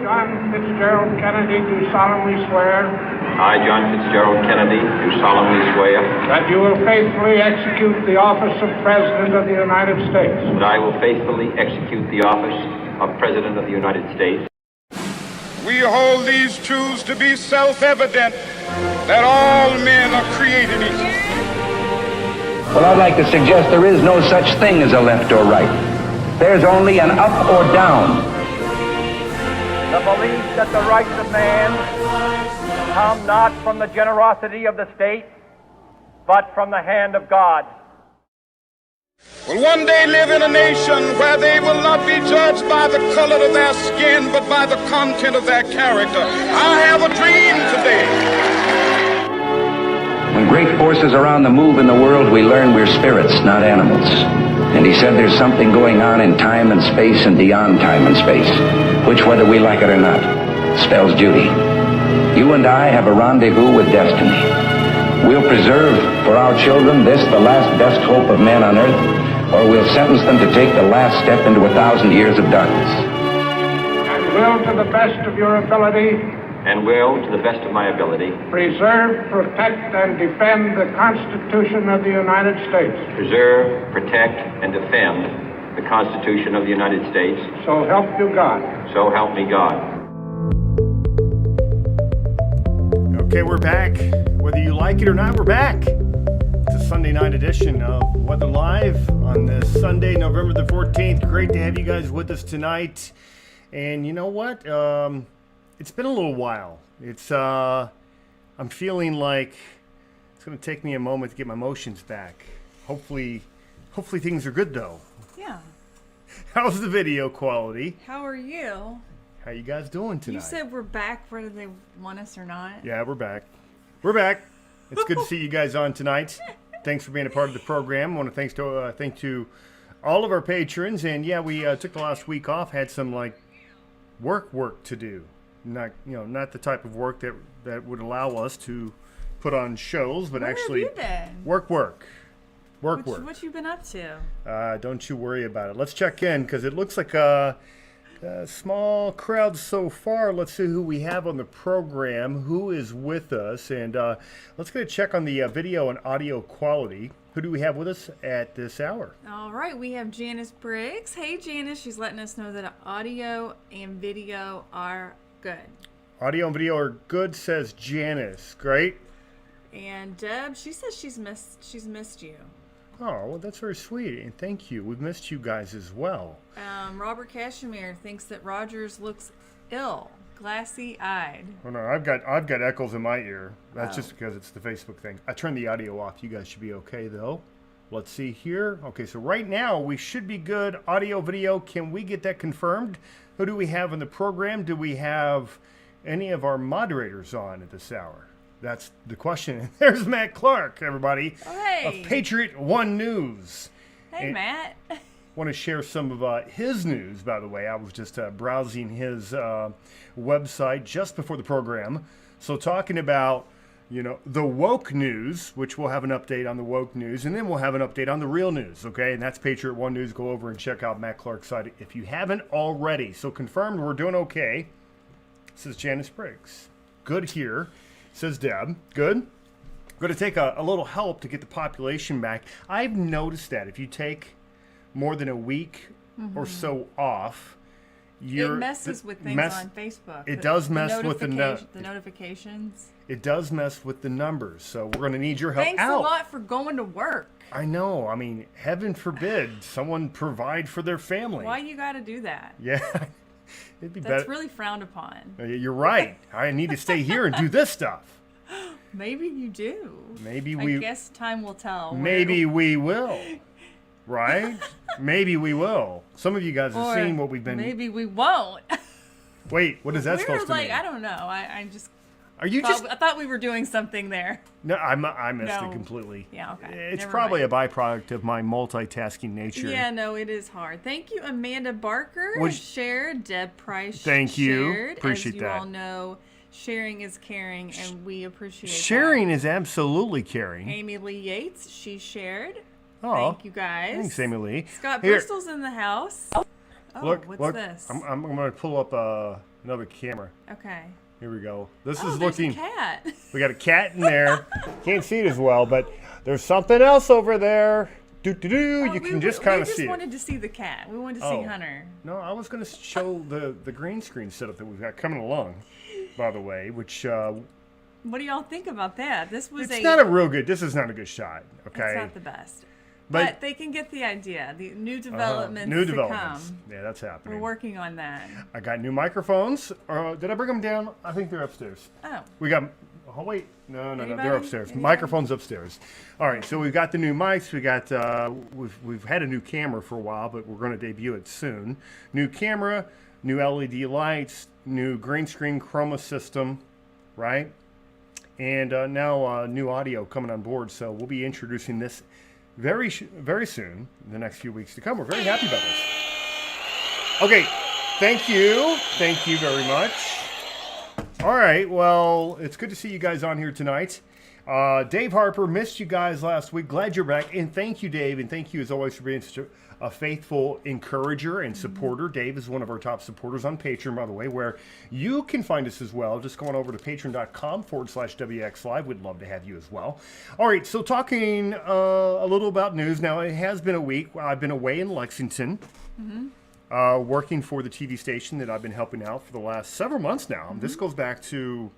John Fitzgerald Kennedy, do solemnly swear I, John Fitzgerald Kennedy, do solemnly swear that you will faithfully execute the office of President of the United States. that I will faithfully execute the office of President of the United States. We hold these truths to be self-evident, that all men are created equal. Well, I'd like to suggest there is no such thing as a left or right. There's only an up or down. The belief that the rights of man come not from the generosity of the state, but from the hand of God. Will one day live in a nation where they will not be judged by the color of their skin, but by the content of their character. I have a dream today. When great forces are on the move in the world, we learn we're spirits, not animals. And he said there's something going on in time and space and beyond time and space, which, whether we like it or not, spells duty. You and I have a rendezvous with destiny. We'll preserve for our children this, the last best hope of man on earth, or we'll sentence them to take the last step into 1,000 years of darkness. And will, to the best of your ability, And will, to the best of my ability, preserve, protect, and defend the Constitution of the United States. preserve, protect, and defend the Constitution of the United States. So help you God. So help me God. Okay, we're back. Whether you like it or not, we're back. It's a Sunday night edition of Weather Live on this Sunday, November the 14th. Great to have you guys with us tonight. And you know what? It's been a little while. I'm feeling like it's going to take me a moment to get my emotions back. Hopefully things are good though. Yeah. How's the video quality? How are you? How you guys doing tonight? You said we're back, whether they want us or not. Yeah, we're back. We're back. It's good to see you guys on tonight. Thanks for being a part of the program. I want to thank to all of our patrons. And yeah, we took the last week off. Had some work to do. Not the type of work that would allow us to put on shows, but Where actually have you been? work. What you been up to? Don't you worry about it. Let's check in because it looks like a small crowd so far. Let's see who we have on the program, who is with us, and let's get a check on the video and audio quality. Who do we have with us at this hour? All right, we have Janice Briggs. Hey, Janice. She's letting us know that audio and video are good. Audio and video are good, says Janice. Great. And Deb, she says she's missed you. Oh, well, that's very sweet, and thank you. We've missed you guys as well. Robert Cashmere thinks that Rodgers looks ill, glassy-eyed. Oh no, I've got echoes in my ear. That's just because it's the Facebook thing. I turned the audio off. You guys should be okay though. Let's see here. Okay, so right now we should be good. Audio, video. Can we get that confirmed? Who do we have in the program? Do we have any of our moderators on at this hour? That's the question. There's Matt Clark, everybody, of Patriot One News. Hey, and Matt. Want to share some of his news, by the way. I was just browsing his website just before the program. So talking about, the woke news, which we'll have an update on the woke news, and then we'll have an update on the real news, okay? And that's Patriot One News. Go over and check out Matt Clark's site if you haven't already. So confirmed we're doing okay. This is Janice Briggs. Good here. Says Deb. Good. Going to take a little help to get the population back. I've noticed that if you take more than a week or so off, it messes with things on Facebook. It does mess with the notifications. It does mess with the numbers. So we're going to need your help. Thanks a lot for going to work. I know. I mean, heaven forbid someone provide for their family. Why you got to do that? Yeah. It'd be That's better. really frowned upon. You're right. I need to stay here and do this stuff. Maybe you do. I guess time will tell. Maybe we will. Right? Maybe we will. Some of you guys have seen what we've been. Maybe we won't. Wait, what is that supposed to mean? I don't know. I just. I thought we were doing something there. No, I missed it completely. Yeah, okay. It's probably a byproduct of my multitasking nature. Yeah, no, it is hard. Thank you, Amanda Barker. Shared. Deb Price. Thank you. Shared. Appreciate that. As you all know, sharing is caring, and we appreciate sharing is absolutely caring. Amy Lee Yates, she shared. Oh, thank you guys. Thanks, Amy Lee. Scott Bristol's in the house. Oh, look, what's this? I'm going to pull up Another camera. Okay. Here we go. This Oh, is there's looking. a cat. We got a cat in there. Can't see it as well, but there's something else over there. You can just kind of see We just it. wanted to see the cat. We wanted to see Hunter. No, I was going to show the green screen setup that we've got coming along, by the way, which What do y'all think about that? This was this is not a good shot, okay? It's not the best. But- But they can get the idea. The new developments New to developments. come. Yeah, that's happening. We're working on that. I got new microphones. Did I bring them down? I think they're upstairs. Oh. We got. Oh wait, no, Anybody? they're upstairs. Anybody? Microphones upstairs. All right, so we've got the new mics. We got we've had a new camera for a while, but we're going to debut it soon. New camera, new LED lights, new green screen chroma system, right? And now new audio coming on board. So we'll be introducing this very soon, in the next few weeks to come. We're very happy about this. Okay, thank you very much. All right, well, it's good to see you guys on here tonight. Dave Harper, missed you guys last week. Glad you're back. And thank you, Dave. And thank you, as always, for being such a faithful encourager and supporter. Dave is one of our top supporters on Patreon, by the way, where you can find us as well. Just going over to patreon.com/WX Live. We'd love to have you as well. All right, so talking a little about news. Now, it has been a week. I've been away in Lexington. Working for the TV station that I've been helping out for the last several months now. This goes back to,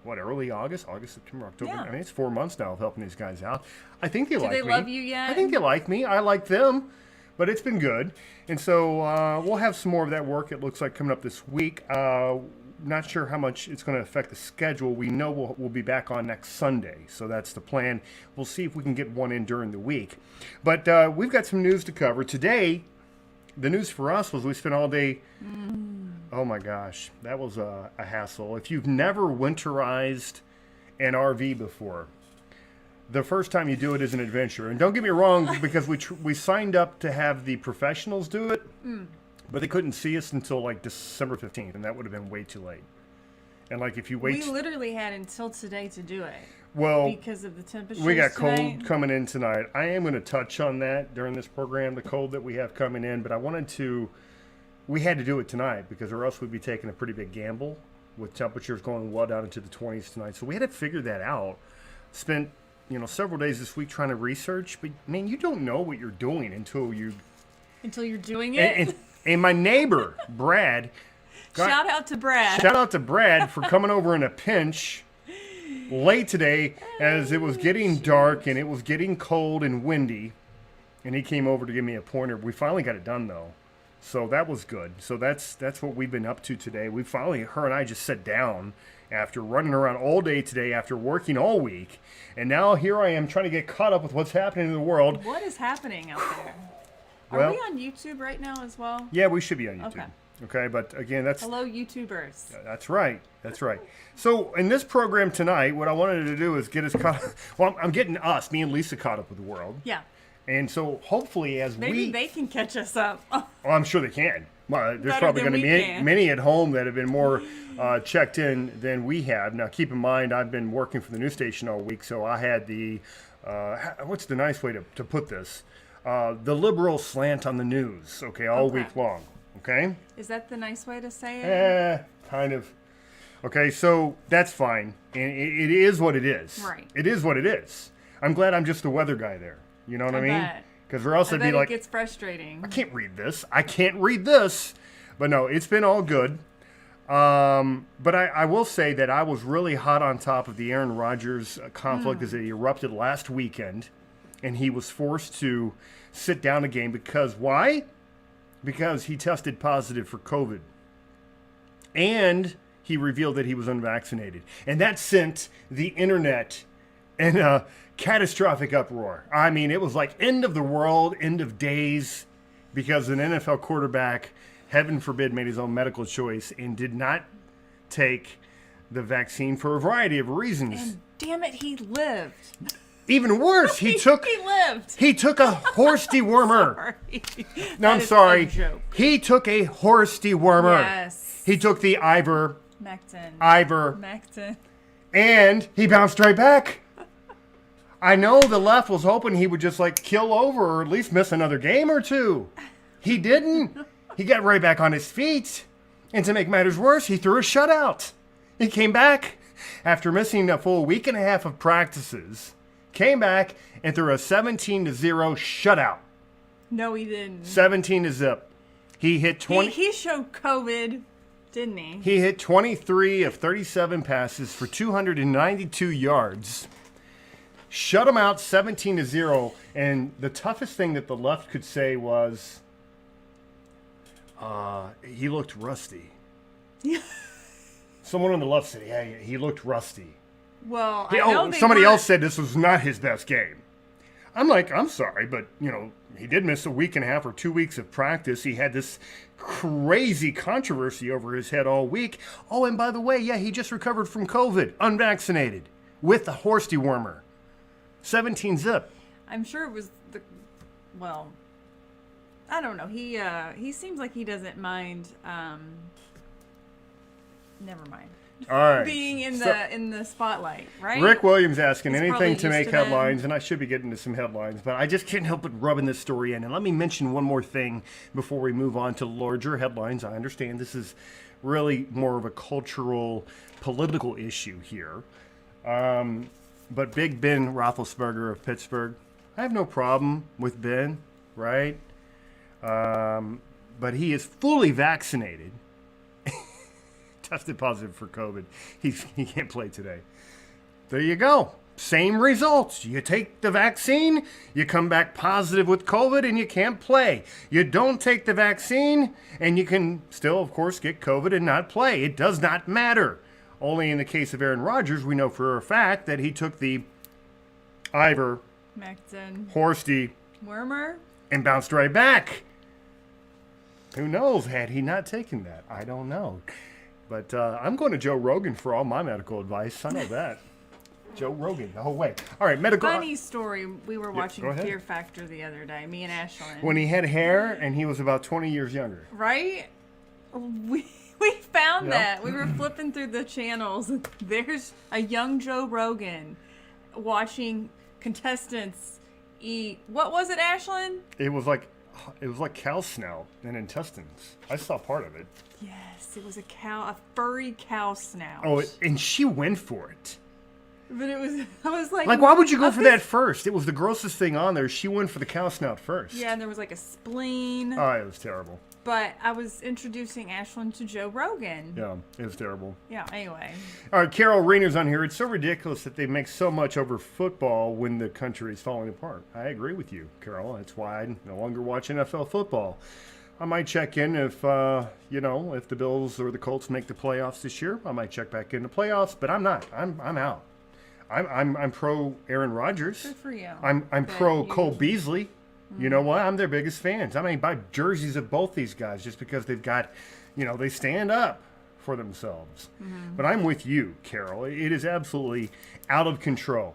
early August, September, October. Yeah. I mean, it's 4 months now of helping these guys out. I think they like me. Do they love you yet? I think they like me. I like them, but it's been good. And so we'll have some more of that work, it looks like, coming up this week. Not sure how much it's going to affect the schedule. We know we'll be back on next Sunday, so that's the plan. We'll see if we can get one in during the week. But we've got some news to cover. Today, the news for us was we spent all day. Oh my gosh, that was a hassle. If you've never winterized an RV before, the first time you do it is an adventure. And don't get me wrong, because we signed up to have the professionals do it, but they couldn't see us until like December 15th, and that would have been way too late. And like if you wait, We literally had until today to do it. well, Because of the temperatures we got tonight. cold coming in tonight. I am going to touch on that during this program, the cold that we have coming in, but we had to do it tonight because or else we'd be taking a pretty big gamble with temperatures going well down into the 20s tonight. So we had to figure that out. Spent, several days this week trying to research, but man, you don't know what you're doing until Until you're doing it. and my neighbor, Brad, Shout out to Brad. Shout out to Brad for coming over in a pinch late today as it was getting dark and it was getting cold and windy. And he came over to give me a pointer. We finally got it done, though. So that was good. So that's what we've been up to today. Her and I just sat down after running around all day today, after working all week. And now here I am trying to get caught up with what's happening in the world. What is happening out there? Well- Are we on YouTube right now as well? Yeah, we should be on YouTube. Okay, but again, that's... Hello, YouTubers. That's right. That's right. So in this program tonight, what I wanted to do is get us caught. Well, I'm getting me and Lisa caught up with the world. Yeah. And so hopefully, as Maybe they can catch us up. oh, I'm sure they can. Well, there's Better probably than going to we be can. many at home that have been more checked in than we have. Now, keep in mind, I've been working for the news station all week, so I had the what's the nice way to put this? The liberal slant on the news. Okay, all Okay. week long. Okay. Is that the nice way to say it? Kind of. Okay, so that's fine. And it is what it is. Right. It is what it is. I'm glad I'm just the weather guy there. You know what I mean? bet. Because or else I I'd bet be like, it gets frustrating. I can't read this. I can't read this. But no, it's been all good. But I will say that I was really hot on top of the Aaron Rodgers conflict as it erupted last weekend. And he was forced to sit down a game because why? Because he tested positive for COVID. And he revealed that he was unvaccinated. And that sent the internet in a catastrophic uproar. I mean, it was like end of the world, end of days, because an NFL quarterback, heaven forbid, made his own medical choice and did not take the vaccine for a variety of reasons. And damn it, he lived. Even worse, he took a horse dewormer. Sorry. No, That I'm is sorry. a joke. He took a horse dewormer. Yes. He took the Mactin. and he bounced right back. I know the left was hoping he would just like kill over or at least miss another game or two. He didn't. He got right back on his feet. And to make matters worse, he threw a shutout. He came back after missing a full week and a half of practices, came back and threw a 17-0 shutout. No, he didn't. 17-0. He hit 20. He showed COVID, didn't he? He hit 23 of 37 passes for 292 yards. Shut him out 17-0. And the toughest thing that the left could say was, he looked rusty. Someone on the left said, yeah, he looked rusty. Well, I know somebody else said this was not his best game. I'm like, I'm sorry, but, he did miss a week and a half or 2 weeks of practice. He had this crazy controversy over his head all week. Oh, and by the way, yeah, he just recovered from COVID, unvaccinated, with the horse dewormer. 17-zip. I'm sure it was I don't know. He seems like he doesn't mind. Never mind. All right. Being in the spotlight, right? Rick Williams asking He's anything to make them. headlines, and I should be getting to some headlines, but I just can't help but rubbing this story in. And let me mention one more thing before we move on to larger headlines. I understand this is really more of a cultural, political issue here. But Big Ben Roethlisberger of Pittsburgh, I have no problem with Ben, right? But he is fully vaccinated. Tested positive for COVID. He can't play today. There you go. Same results. You take the vaccine, you come back positive with COVID, and you can't play. You don't take the vaccine, and you can still, of course, get COVID and not play. It does not matter. Only in the case of Aaron Rodgers, we know for a fact that he took the Macton Horsty Wormer and bounced right back. Who knows? Had he not taken that, I don't know. But I'm going to Joe Rogan for all my medical advice. I know that. Joe Rogan the whole way. All right, medical. Funny story. We were watching Fear Factor the other day, me and Ashlyn. When he had hair and he was about 20 years younger. Right? We found that. We were flipping through the channels. There's a young Joe Rogan watching contestants eat. What was it, Ashlyn? It was like cow snout and intestines. I saw part of it. Yes, it was a furry cow snout. Oh, and she went for it. But I was like, why would you go for that first? It was the grossest thing on there. She went for the cow snout first. Yeah, and there was like a spleen. Oh, it was terrible. But I was introducing Ashlyn to Joe Rogan. Yeah, it was terrible. Yeah, anyway. All right, Carol Rayner's on here. It's so ridiculous that they make so much over football when the country is falling apart. I agree with you, Carol. That's why I no longer watch NFL football. I might check in if the Bills or the Colts make the playoffs this year. I might check back in the playoffs, but I'm not. I'm out. I'm pro Aaron Rodgers. Good for you. I'm pro Cole Beasley. You know what? I'm their biggest fans. I mean, buy jerseys of both these guys just because they've got, they stand up for themselves. Mm-hmm. But I'm with you, Carol. It is absolutely out of control.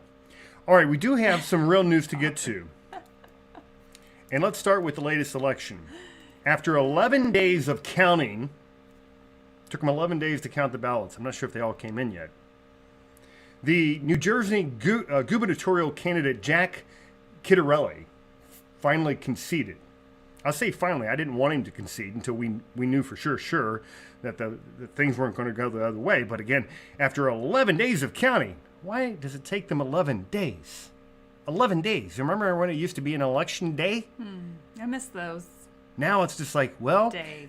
All right, we do have some real news to get to. And let's start with the latest election. After 11 days of counting, it took them 11 days to count the ballots. I'm not sure if they all came in yet. The New Jersey gubernatorial candidate Jack Ciattarelli finally conceded. I'll say finally. I didn't want him to concede until we knew for sure that the things weren't going to go the other way. But again, after 11 days of counting, why does it take them 11 days? 11 days. Remember when it used to be an election day? I miss those. Now it's just like,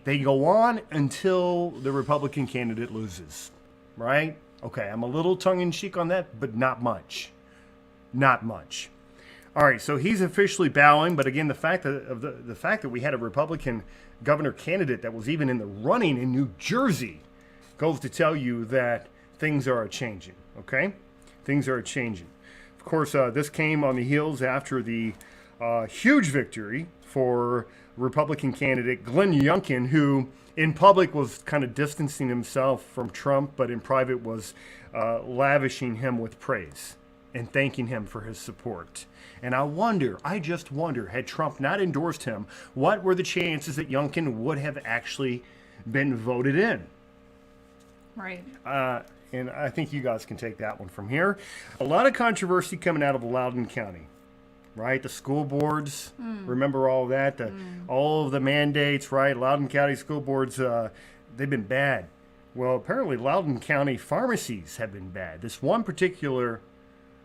they go on until the Republican candidate loses, right? Okay, I'm a little tongue-in-cheek on that, but not much. Not much. All right, so he's officially bowing, but again, the fact that we had a Republican governor candidate that was even in the running in New Jersey goes to tell you that things are changing, okay? Things are changing. Of course, this came on the heels after the huge victory for Republican candidate Glenn Youngkin, who in public was kind of distancing himself from Trump, but in private was lavishing him with praise and thanking him for his support. And I just wonder, had Trump not endorsed him, what were the chances that Youngkin would have actually been voted in? Right. And I think you guys can take that one from here. A lot of controversy coming out of Loudoun County, right? The school boards, remember all that? All of the mandates, right? Loudoun County school boards they've been bad. Well, apparently Loudoun County pharmacies have been bad. This one particular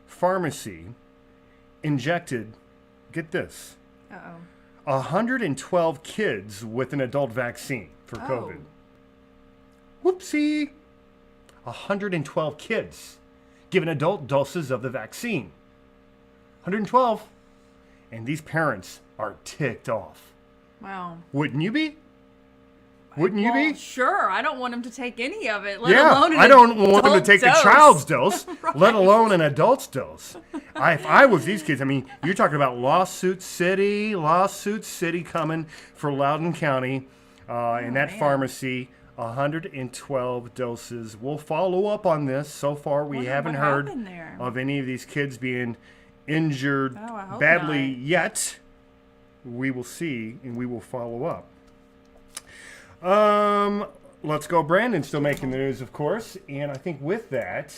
pharmacy injected, get this, 112 kids with an adult vaccine for COVID. Whoopsie. 112 kids given adult doses of the vaccine. 112. And these parents are ticked off. Wow. Wouldn't you be? Wouldn't you be? Sure. I don't want him to take any of it, let alone an I don't want them to take adult the child's dose, Right. let alone an adult's dose. If I was these kids, I mean, you're talking about lawsuit city coming for Loudoun County in that pharmacy. 112 doses. We'll follow up on this. So far, we haven't heard of any of these kids being injured badly yet. We will see, and we will follow up. Let's go. Brandon's still making the news, of course. And I think with that,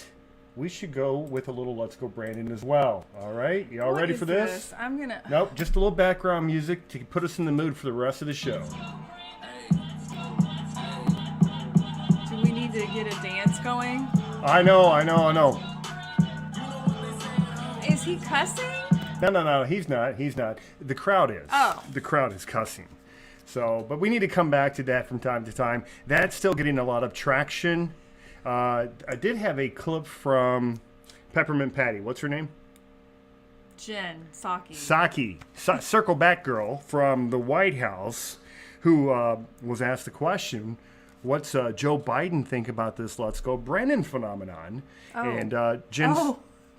we should go with a little Let's Go Brandon as well. All right? Y'all ready for this? I'm going to... Nope, just a little background music to put us in the mood for the rest of the show. Do we need to get a dance going? I know. Is he cussing? No, he's not. The crowd is. Oh. The crowd is cussing. So, but we need to come back to that from time to time. That's still getting a lot of traction. I did have a clip from Peppermint Patty. What's her name? Jen Psaki. Circle Back girl from the White House, who was asked the question, what's Joe Biden think about this Let's Go Brandon phenomenon? And Jen's...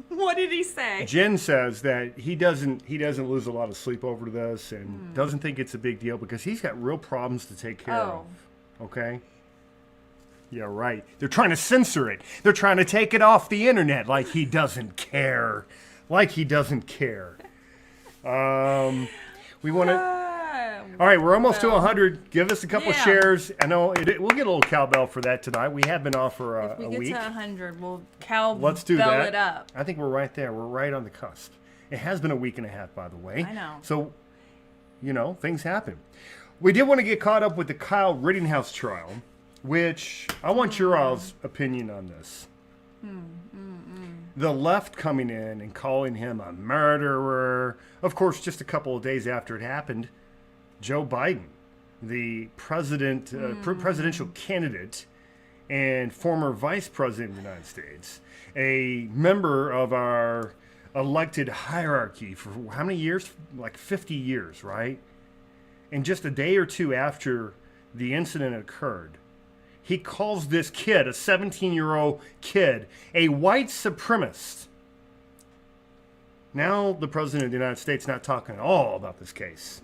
What did he say? Jen says that he doesn't lose a lot of sleep over this and doesn't think it's a big deal because he's got real problems to take care of. Okay? Yeah, right. They're trying to censor it. They're trying to take it off the internet like he doesn't care. We want to... All right, we're almost to 100. Give us a couple shares. I know we'll get a little cowbell for that tonight. We have been off for a week. If we get to 100, we'll cowbell Let's do that. it up. I think we're right there. We're right on the cusp. It has been a week and a half, by the way. I know. So, things happen. We did want to get caught up with the Kyle Rittinghouse trial, which I want your all's opinion on this. The left coming in and calling him a murderer. Of course, just a couple of days after it happened, Joe Biden, the presidential candidate and former vice president of the United States, a member of our elected hierarchy for how many years? Like 50 years, right? And just a day or two after the incident occurred, he calls this kid, a 17-year-old kid, a white supremacist. Now the president of the United States not talking at all about this case.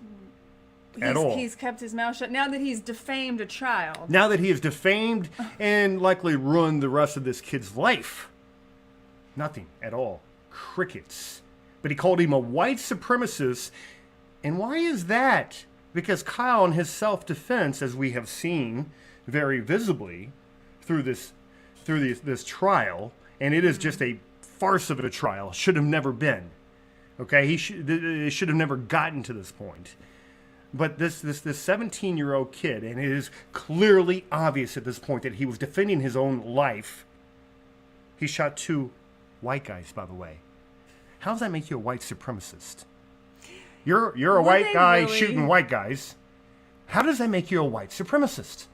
At all. He's kept his mouth shut now that he's defamed a child. Now that he has defamed and likely ruined the rest of this kid's life. Nothing at all. Crickets. But he called him a white supremacist. And why is that? Because Kyle, in his self-defense, as we have seen very visibly through this trial, and it is just a farce of a trial, should have never been. Okay, it should have never gotten to this point. But this 17-year-old kid, and it is clearly obvious at this point that he was defending his own life. He shot 2 white guys, by the way. How does that make you a white supremacist? You're a white guy shooting white guys. How does that make you a white supremacist?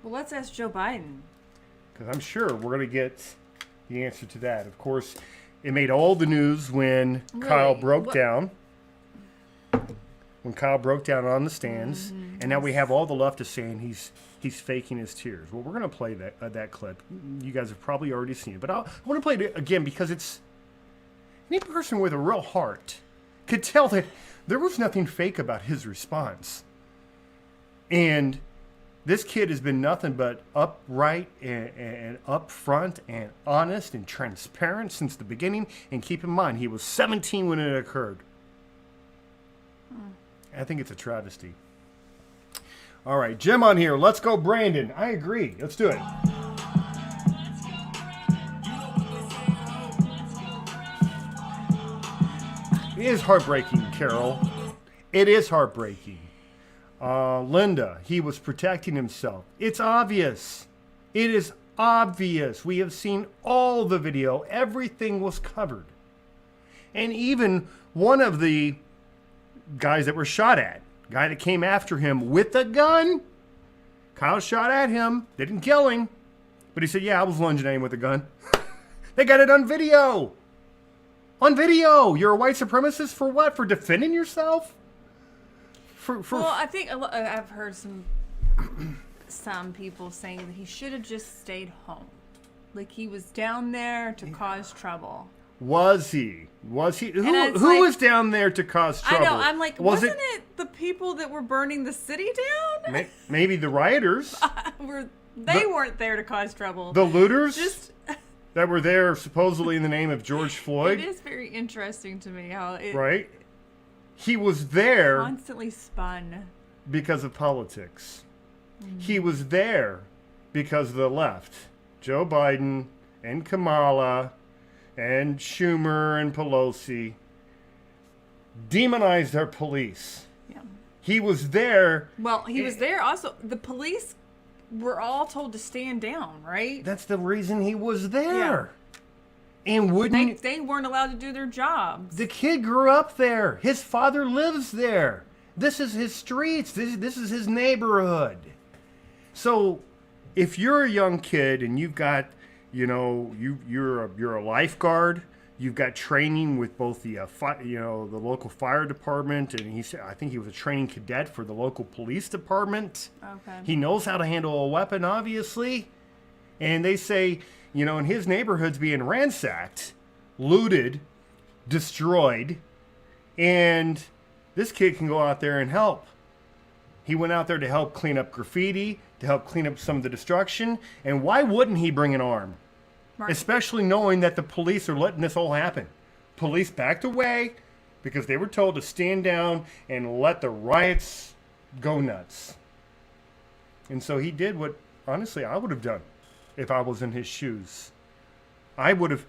Well, let's ask Joe Biden. Because I'm sure we're going to get the answer to that. Of course, it made all the news when Kyle broke down. When Kyle broke down on the stands, and now we have all the leftists saying he's faking his tears. Well, we're going to play that clip. You guys have probably already seen it, but I want to play it again because it's any person with a real heart could tell that there was nothing fake about his response. And this kid has been nothing but upright and upfront and honest and transparent since the beginning. And keep in mind, he was 17 when it occurred. I think it's a travesty. All right, Jim on here. Let's go, Brandon. I agree. Let's do it. It is heartbreaking, Carol. It is heartbreaking. Linda, he was protecting himself. It's obvious. It is obvious. We have seen all the video. Everything was covered. And even one of the guys that were shot at, guy that came after him with a gun, Kyle shot at him. They didn't kill him. But he said, yeah, I was lunging at him with a gun. They got it on video. On video. You're a white supremacist for what? For defending yourself? Well, I think I've heard some people saying that he should have just stayed home. Like he was down there to cause trouble. Was he? Who was down there to cause trouble? I know. I'm like, wasn't it the people that were burning the city down? Maybe the rioters. They weren't there to cause trouble. The looters that were there supposedly in the name of George Floyd. It is very interesting to me how it... Right? He was there... Constantly spun. Because of politics. He was there because of the left. Joe Biden and Kamala and Schumer and Pelosi demonized our police. Yeah. He was there... Well, he was there also. The police... We're all told to stand down, right? That's the reason he was there. Yeah. And they weren't allowed to do their jobs. The kid grew up there. His father lives there. This is his streets. This is his neighborhood. So if you're a young kid and you've got, you're a lifeguard, you've got training with both the the local fire department, and I think he was a training cadet for the local police department. Okay. He knows how to handle a weapon, obviously. And they say, in his neighborhood's being ransacked, looted, destroyed, and this kid can go out there and help. He went out there to help clean up graffiti, to help clean up some of the destruction, and why wouldn't he bring an arm? Right. Especially knowing that the police are letting this all happen. Police backed away because they were told to stand down and let the riots go nuts. And so he did what, honestly, I would have done if I was in his shoes. I would have,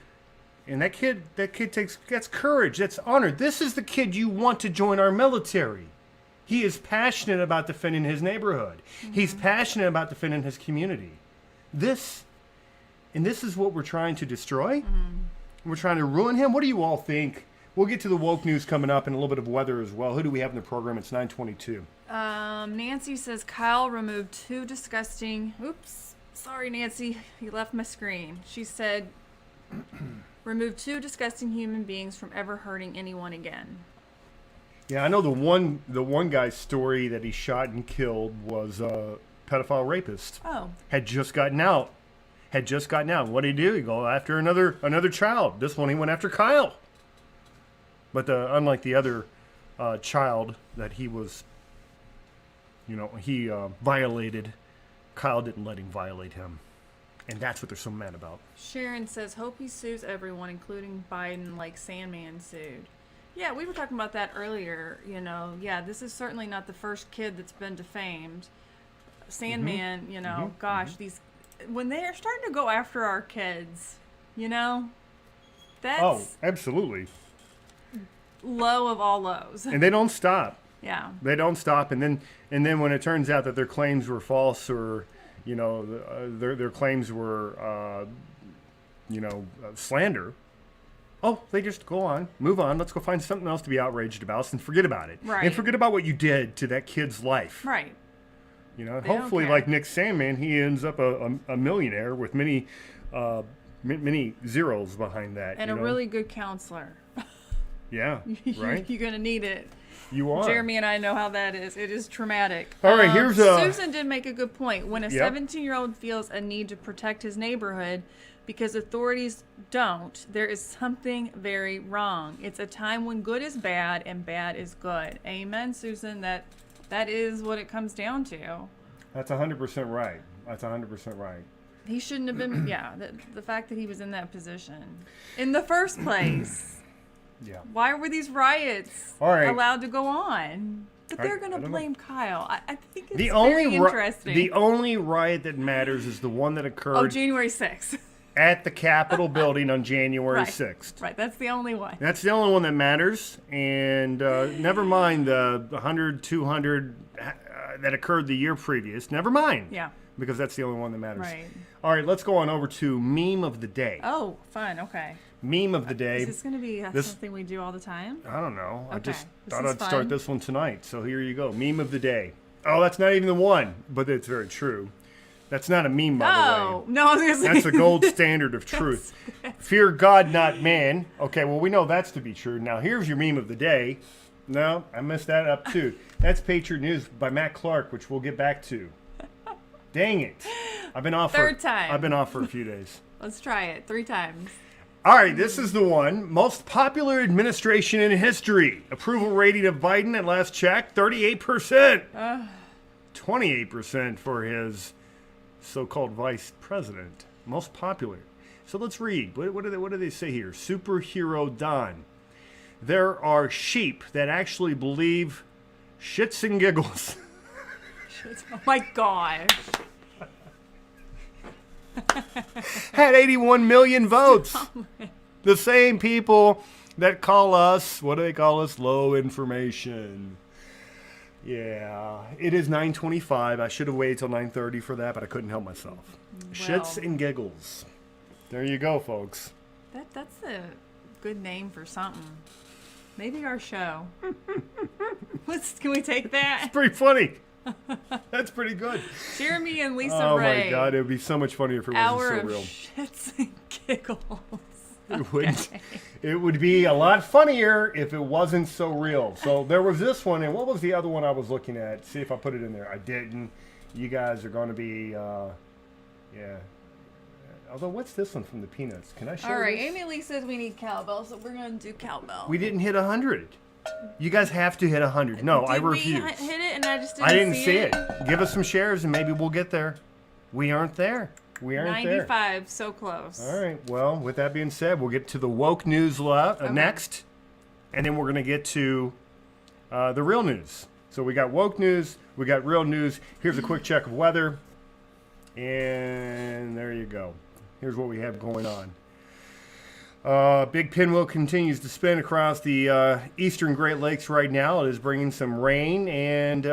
and that kid that's courage, that's honor. This is the kid you want to join our military. He is passionate about defending his neighborhood. Mm-hmm. He's passionate about defending his community. This is what we're trying to destroy. Mm-hmm. We're trying to ruin him. What do you all think? We'll get to the woke news coming up and a little bit of weather as well. Who do we have in the program? It's 9:22. Nancy says Kyle removed 2 disgusting... Oops. Sorry, Nancy. You left my screen. She said, remove 2 disgusting human beings from ever hurting anyone again. Yeah, I know the one guy's story that he shot and killed was a pedophile rapist. Oh. Had just gotten out. What did he do? He go after another child. This one he went after Kyle. But unlike the other child that he was, he violated, Kyle didn't let him violate him. And that's what they're so mad about. Sharon says, hope he sues everyone, including Biden, like Sandman sued. Yeah, we were talking about that earlier. Yeah, this is certainly not the first kid that's been defamed. Sandman, gosh, these... When they're starting to go after our kids, that's... Oh, absolutely. Low of all lows. And they don't stop. Yeah. They don't stop. And then when it turns out that their claims were false or, their claims were, slander, they just go on, move on. Let's go find something else to be outraged about and forget about it. Right. And forget about what you did to that kid's life. Right. Hopefully, like Nick Sandman, he ends up a millionaire with many zeros behind that. And a really good counselor. Yeah, right? You're going to need it. You are. Jeremy and I know how that is. It is traumatic. All right, here's Susan did make a good point. When a 17-year-old feels a need to protect his neighborhood because authorities don't, there is something very wrong. It's a time when good is bad and bad is good. Amen, Susan. That is what it comes down to. That's 100% right. That's 100% right. He shouldn't have been, the fact that he was in that position in the first place. Yeah. Why were these riots allowed to go on? But they're going to blame Kyle. I think it's very interesting. The only riot that matters is the one that occurred... Oh, January 6th. At the Capitol building on January 6th. Right, that's the only one. That's the only one that matters. And never mind the 100, 200 that occurred the year previous. Never mind. Yeah. Because that's the only one that matters. Right. All right, let's go on over to meme of the day. Oh, fun. Okay. Meme of the day. Is this going to be something we do all the time? I don't know. I Okay. just This thought is I'd fun. start this one tonight. So here you go. Meme of the day. Oh, that's not even the one, but it's very true. That's not a meme, by the way. No, I was going to say. That's the gold standard of truth. Fear God, not man. Okay, well, we know that's to be true. Now, here's your meme of the day. No, I messed that up, too. That's Patriot News by Matt Clark, which we'll get back to. Dang it. I've been off Third time. I've been off for a few days. Let's try it 3 times. All right, this is the one. Most popular administration in history. Approval rating of Biden at last check, 38%. 28% for his so-called vice president. Most popular. So let's read. What do they say here? Superhero Don. There are sheep that actually believe shits and giggles. Oh my gosh. Had 81 million votes. The same people that call us, what do they call us? Low information. Yeah, it is 9:25. I should have waited till 9:30 for that, but I couldn't help myself. Shits and giggles. There you go, folks. That's a good name for something. Maybe our show. Can we take that? Pretty funny. That's pretty good. Jeremy and Lisa Oh Ray. my God, it would be so much funnier if it wasn't Hour so of real. shits and giggles. It wouldn't. It would be a lot funnier if it wasn't so real. So there was this one, and what was the other one I was looking at? See if I put it in there. I didn't. You guys are going to be, yeah. Although, what's this one from the Peanuts? Can I show All right, this? Amy Lee says we need cowbell, so we're going to do cowbell. We didn't hit 100. You guys have to hit 100. No, I refuse. Did we hit it and I just didn't I didn't see see it. Give us some shares and maybe we'll get there. We aren't there. We aren't 95, there. so close. All right. Well, with that being said, we'll get to the woke news next, and then we're going to get to the real news. So we got woke news, we got real news. Here's a quick check of weather, and there you go. Here's what we have going on. Big pinwheel continues to spin across the eastern Great Lakes right now. It is bringing some rain and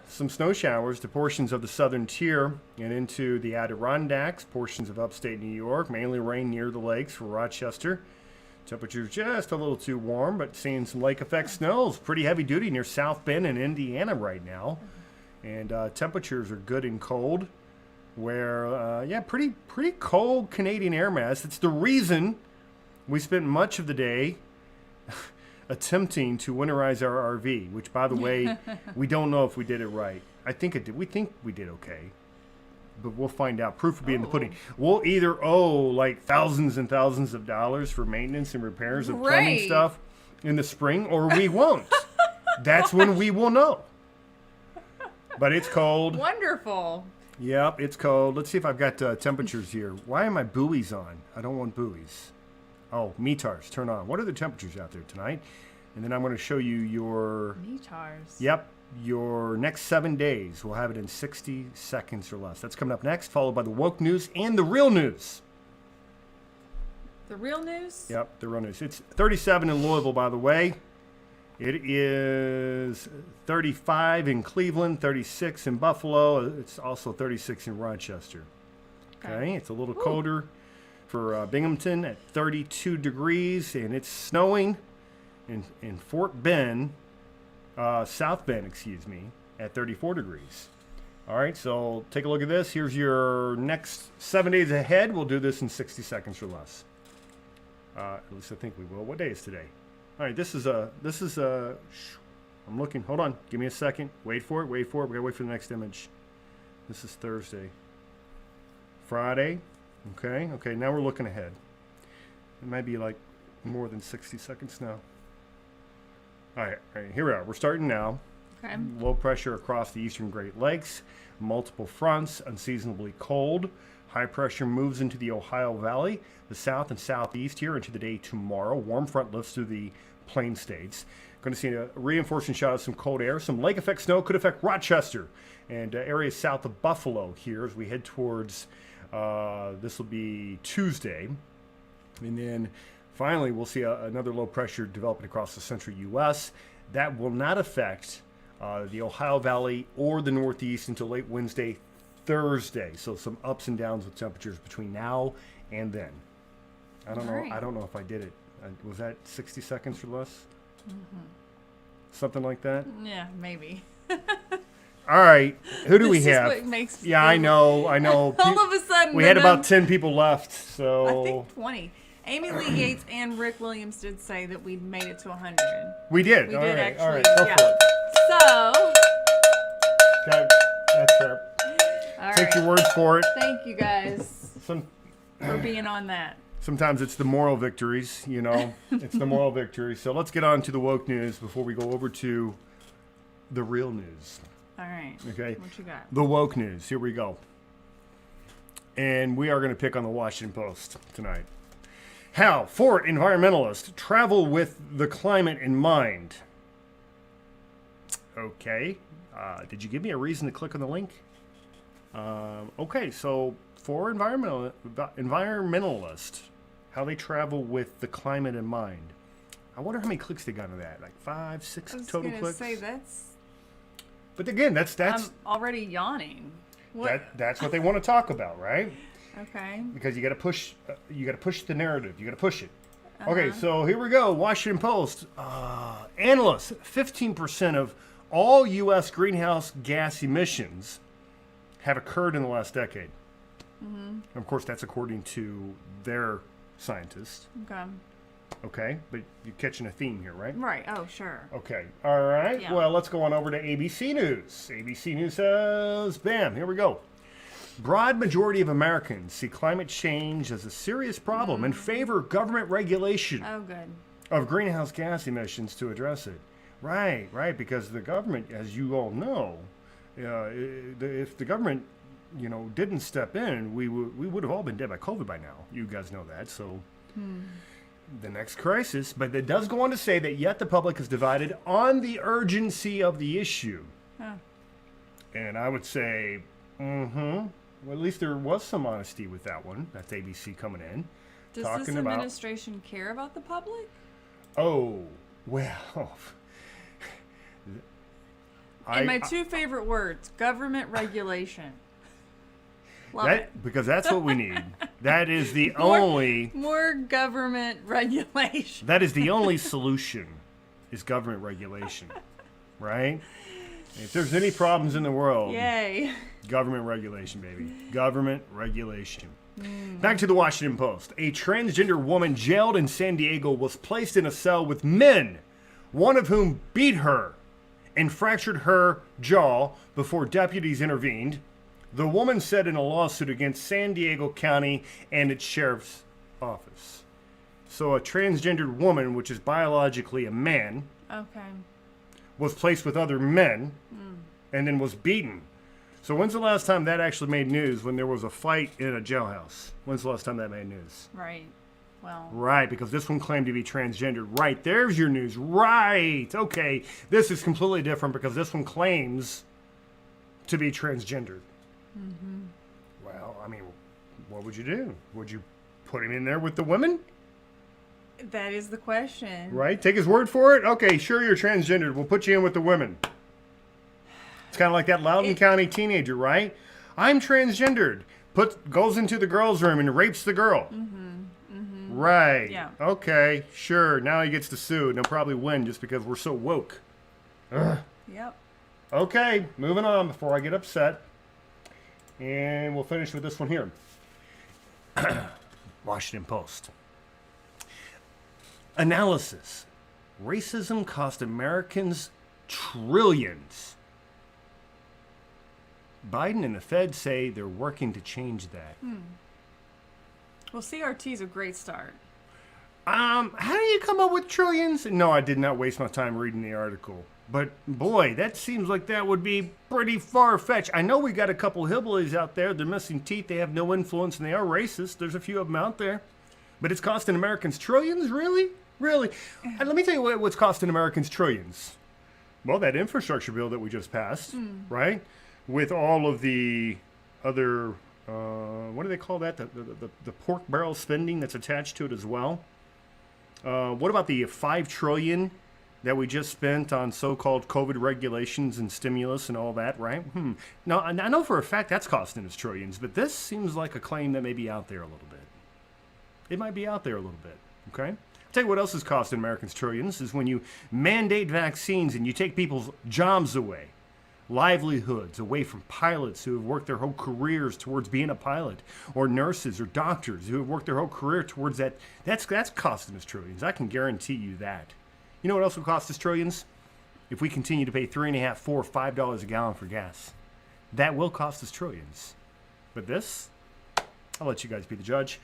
some snow showers to portions of the southern tier and into the Adirondacks, portions of upstate New York. Mainly rain near the lakes for Rochester. Temperatures just a little too warm, but seeing some lake effect snows. Pretty heavy duty near South Bend and Indiana right now. And temperatures are good and cold. Where, pretty cold Canadian air mass. It's the reason we spent much of the day attempting to winterize our RV, which, by the way, we don't know if we did it right. I think it did. We think we did okay, but we'll find out. Proof will be in the pudding. We'll either owe like thousands and thousands of dollars for maintenance and repairs of plumbing stuff in the spring, or we won't. That's when we will know. But it's cold. Wonderful. Yep, it's cold. Let's see if I've got temperatures here. Why are my buoys on? I don't want buoys. Oh, METARs, turn on. What are the temperatures out there tonight? And then I'm going to show you your... METARs. Yep, your next 7 days. We'll have it in 60 seconds or less. That's coming up next, followed by the woke news and the real news. The real news? Yep, the real news. It's 37 in Louisville, by the way. It is 35 in Cleveland, 36 in Buffalo. It's also 36 in Rochester. Okay, it's a little colder for Binghamton at 32 degrees, and it's snowing in Fort Bend, South Bend, at 34 degrees. All right, so take a look at this. Here's your next 7 days ahead. We'll do this in 60 seconds or less. At least I think we will. What day is today? All right, this is I'm looking. Hold on. Give me a second. Wait for it. We got to wait for the next image. This is Thursday. Friday. Okay, now we're looking ahead. It might be like more than 60 seconds now. All right, here we are. We're starting now. Okay. Low pressure across the eastern Great Lakes. Multiple fronts, unseasonably cold. High pressure moves into the Ohio Valley, the south and southeast here into the day tomorrow. Warm front lifts through the plain states. Going to see a reinforcing shot of some cold air. Some lake effect snow could affect Rochester and areas south of Buffalo here as we head towards, this will be Tuesday. And then finally we'll see another low pressure developing across the central U.S. That will not affect the Ohio Valley, or the Northeast until late Wednesday, Thursday. So some ups and downs with temperatures between now and then. I don't know. Right. I don't know if I did it. Was that 60 seconds or less? Something like that. Yeah, maybe. All right. Who do we This is have? what makes Yeah, I know. All of a sudden, We had about 10 people left, so I think 20. Amy Lee Yates and Rick Williams did say that we made it to 100. we did. We All did right. actually. All right. Go Yeah. for it. So, Okay. That's fair. all Take right. your word for it. Thank you guys Some. for being on that. Sometimes it's the moral victories, you know. It's the moral victory. So let's get on to the woke news before we go over to the real news. All right. Okay. What you got? The woke news. Here we go. And we are going to pick on the Washington Post tonight. How 4 environmentalists travel with the climate in mind. Okay. Did you give me a reason to click on the link? Okay, so 4 environmentalists, how they travel with the climate in mind. I wonder how many clicks they got on that. Like 5, 6 I was total gonna clicks. say that's. But again, that's I'm already yawning. What? that's what they want to talk about, right? Okay. Because you got to push the narrative. You got to push it. Okay, so here we go. Washington Post. Analysts: 15% of all U.S. greenhouse gas emissions have occurred in the last decade. And of course, that's according to their scientists. Okay. Okay, but you're catching a theme here, right? Right. Oh, sure. Okay. All right. Yeah. Well, let's go on over to ABC News. ABC News says, bam, here we go. Broad majority of Americans see climate change as a serious problem and favor government regulation Oh, good. of greenhouse gas emissions to address it. Right, because the government, as you all know, if the government, didn't step in, we would have all been dead by COVID by now. You guys know that. So the next crisis, but it does go on to say that yet the public is divided on the urgency of the issue. Huh. And I would say, well, at least there was some honesty with that one. That's ABC coming in. Does talking this about, administration care about the public? oh, well. And my 2 favorite words: government regulation. Love it. Because that's what we need. That is the More- only. More government regulation. That is the only solution. Is government regulation, right? If there's any problems in the world, Yay. government regulation, baby. Government regulation. Back to the Washington Post. A transgender woman jailed in San Diego was placed in a cell with men, one of whom beat her and fractured her jaw before deputies intervened. The woman said in a lawsuit against San Diego County and its sheriff's office. So a transgendered woman, which is biologically a man, Okay. was placed with other men and then was beaten. So when's the last time that actually made news, when there was a fight in a jailhouse? When's the last time that made news? Right. Well. Right, because this one claimed to be transgendered. Right, there's your news. Right, okay. This is completely different because this one claims to be transgendered. Well, I mean, what would you do? Would you put him in there with the women? That is the question. Right, take his word for it? Okay, sure, you're transgendered. We'll put you in with the women. It's kind of like that Loudoun County teenager, right? I'm transgendered. Goes into the girls' room and rapes the girl. Right. Yeah. Okay, sure. Now he gets to sue, and he'll probably win just because we're so woke. Ugh. Yep. Okay, moving on before I get upset. And we'll finish with this one here. Washington Post. Analysis. Racism cost Americans trillions. Biden and the Fed say they're working to change that. Well, CRT is a great start. How do you come up with trillions? No, I did not waste my time reading the article. But boy, that seems like that would be pretty far-fetched. I know we got a couple hillbillies out there. They're missing teeth. They have no influence, and they are racist. There's a few of them out there. But it's costing Americans trillions? Really? Really? And let me tell you what's costing Americans trillions. Well, that infrastructure bill that we just passed, right? With all of the other, what do they call that? The pork barrel spending that's attached to it as well. What about the $5 trillion that we just spent on so-called COVID regulations and stimulus and all that, right? Now, I know for a fact that's costing us trillions, but this seems like a claim that may be out there a little bit. It might be out there a little bit, okay? I'll tell you what else is costing Americans trillions is when you mandate vaccines and you take people's jobs away, livelihoods away from pilots who have worked their whole careers towards being a pilot, or nurses or doctors who have worked their whole career towards that. That's costing us trillions. I can guarantee you that. You know what else will cost us trillions? If we continue to pay $3.5, $4, $5 a gallon for gas. That will cost us trillions. But this, I'll let you guys be the judge.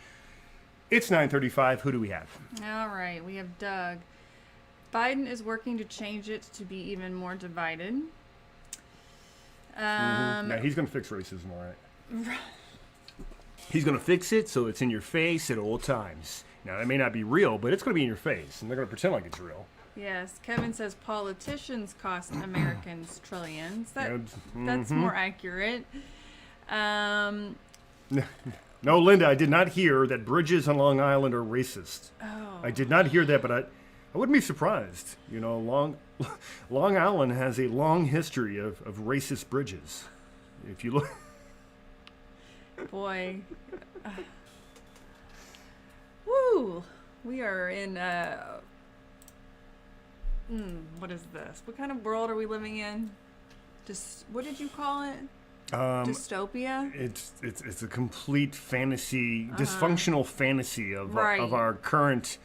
It's 9:35. Who do we have? All right, we have Doug. Biden is working to change it to be even more divided. Now, he's going to fix racism, all right? He's going to fix it so it's in your face at all times. Now, that may not be real, but it's going to be in your face, and they're going to pretend like it's real. Yes, Kevin says politicians cost Americans trillions. That's more accurate. No, Linda, I did not hear that bridges on Long Island are racist. Oh. I did not hear that, but I wouldn't be Surprised. You know, Long Island has a long history of racist bridges. If you look... Boy. Woo! We are in... what is this? What kind of world are we living in? What did you call it? Dystopia? It's a complete fantasy, dysfunctional fantasy of our current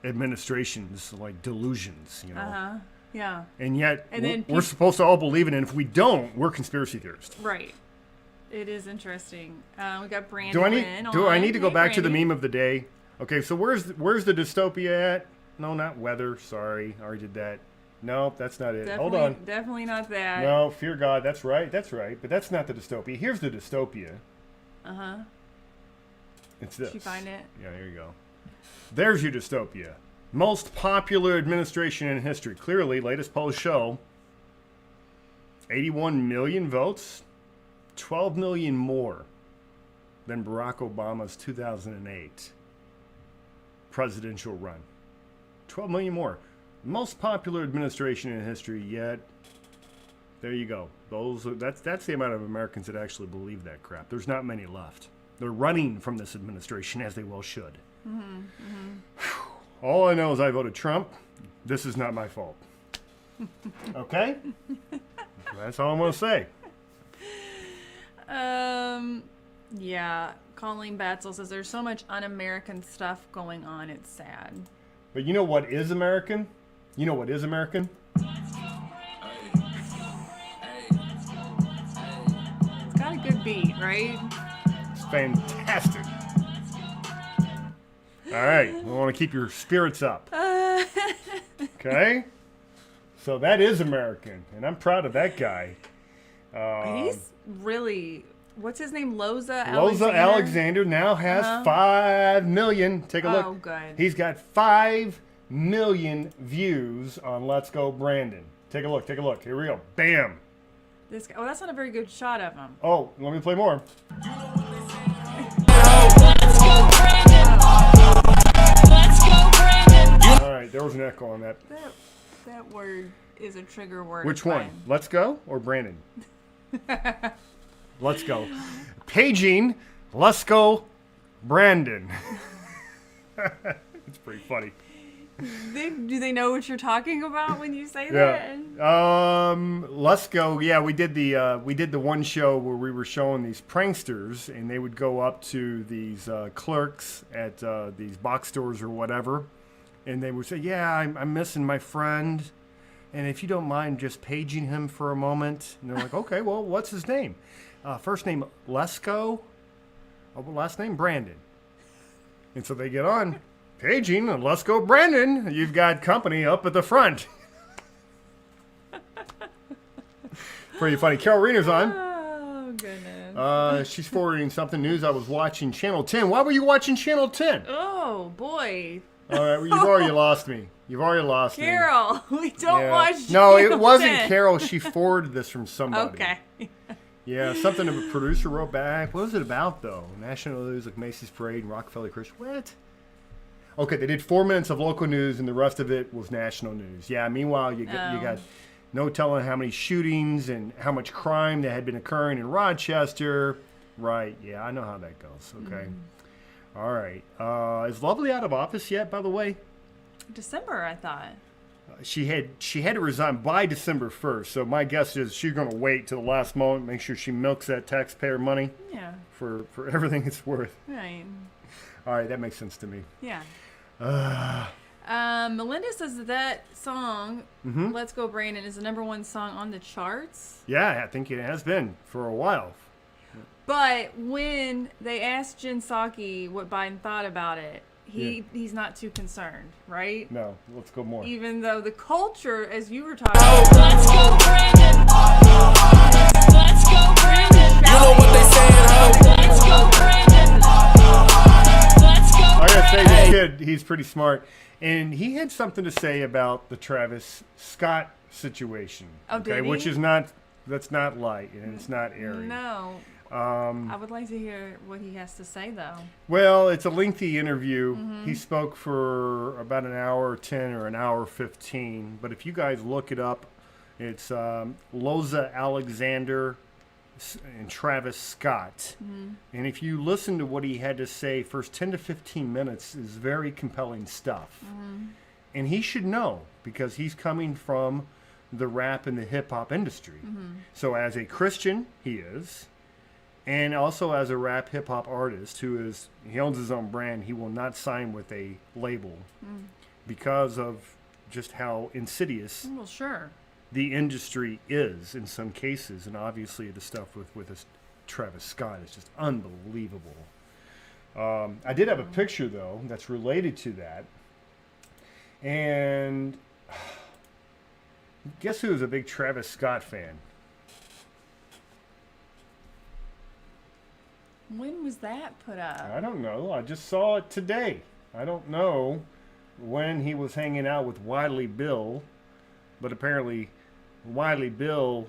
administrations, like delusions, you know. Yeah. And yet, we're supposed to all believe in it. And if we don't, we're conspiracy theorists. Right. It is interesting. We got Brandon. Do I need to go back to the meme of the day? Okay, so where's the dystopia at? No, not weather. Sorry, I already did that. No, that's not it. Hold on. Definitely not that. No, fear God. That's right. But that's not the dystopia. Here's the dystopia. It's this. Did you find it? Yeah, there you go. There's your dystopia. Most popular administration in history. Clearly, latest polls show 81 million votes, 12 million more than Barack Obama's 2008 presidential run. 12 million more. Most popular administration in history, yet there you go. That's the amount of Americans that actually believe that crap. There's not many left. They're running from this administration, as they well should. All I know is I voted Trump. This is not my fault. Okay? That's all I'm going to say. Yeah. Colleen Batzel says there's so much un-American stuff going on. It's sad. But you know what is American? You know what is American? It's got a good beat, right? It's fantastic. All right. We want to keep your spirits up. Okay? So that is American, and I'm proud of that guy. He's really... What's his name? Loza Alexander now has 5 million. Take a look. Oh, good. He's got 5 million views on Let's Go Brandon. Take a look. Here we go. Bam. This guy. Oh, that's not a very good shot of him. Oh, let me play more. All right, there was an echo on that. That word is a trigger word. Which one? Let's Go or Brandon? Let's go. Paging, let's go, Brandon. It's pretty funny. Do they know what you're talking about when you say that? Let's go. Yeah, we did the one show where we were showing these pranksters, and they would go up to these clerks at these box stores or whatever, and they would say, "Yeah, I'm missing my friend, and if you don't mind just paging him for a moment." And they're like, "Okay, well, what's his name?" First name Lesko, last name Brandon. And so they get on, paging, and let's go Brandon. You've got company up at the front. Pretty funny. Carol Reener's on. Oh, goodness. She's forwarding something news. I was watching Channel 10. Why were you watching Channel 10? Oh, boy. All right, well, you've already lost me. Carol, we don't watch No, Channel it wasn't 10. Carol. She forwarded this from somebody. Okay. Yeah, something a producer wrote back. What was it about, though? National news like Macy's Parade and Rockefeller Christian. What? Okay, they did 4 minutes of local news, and the rest of it was national news. Yeah, meanwhile, you got no telling how many shootings and how much crime that had been occurring in Rochester. Right, yeah, I know how that goes. Okay. All right. Is Lovely out of office yet, by the way? December, I thought. She had to resign by December 1st, so my guess is she's going to wait till the last moment, make sure she milks that taxpayer money for everything it's worth. Right. All right, that makes sense to me. Yeah. Melinda says that song, Let's Go Brandon, is the #1 song on the charts. Yeah, I think it has been for a while. But when they asked Jen Psaki what Biden thought about it, he's not too concerned, right? No, let's go more. Even though the culture, as you were talking about, let's go Brandon. Let's go Brandon. You know what they saying, ho? Let's go Brandon. Let's go Brandon. I gotta say, this kid, he's pretty smart. And he had something to say about the Travis Scott situation. Oh, did he? Which is not, that's not light and it's not airy. No. I would like to hear what he has to say, though. Well, it's a lengthy interview. He spoke for about an hour 10 or an hour 15. But if you guys look it up, it's Loza Alexander and Travis Scott. And if you listen to what he had to say, first 10 to 15 minutes is very compelling stuff. And he should know because he's coming from the rap and the hip-hop industry. So as a Christian, he is. And also as a rap hip-hop artist he owns his own brand, he will not sign with a label because of just how insidious the industry is in some cases. And obviously the stuff with this Travis Scott is just unbelievable. I did have a picture, though, that's related to that. And guess who is a big Travis Scott fan? When was that put up? I don't know. I just saw it today. I don't know when he was hanging out with Wiley Bill, but apparently Wiley Bill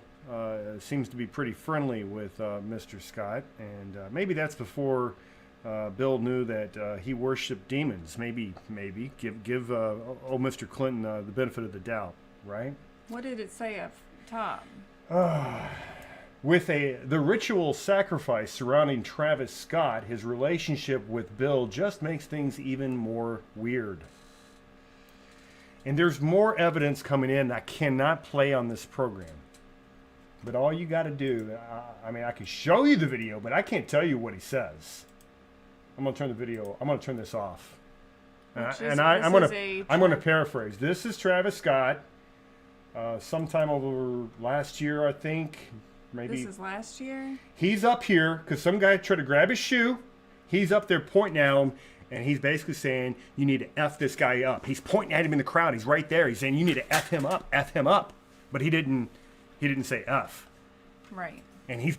seems to be pretty friendly with Mr. Scott, and maybe that's before Bill knew that he worshipped demons. Maybe give old Mr. Clinton the benefit of the doubt, right? What did it say up top? With the ritual sacrifice surrounding Travis Scott, his relationship with Bill just makes things even more weird. And there's more evidence coming in that I cannot play on this program. But all you got to do, I can show you the video, but I can't tell you what he says. I'm going to turn the video, I'm going to turn this off. I'm going to paraphrase. This is Travis Scott, sometime over last year, I think. Maybe this is last year? He's up here because some guy tried to grab his shoe. He's up there pointing at him, and he's basically saying, you need to F this guy up. He's pointing at him in the crowd. He's right there. He's saying, you need to F him up, F him up. But he didn't say F. Right. And he's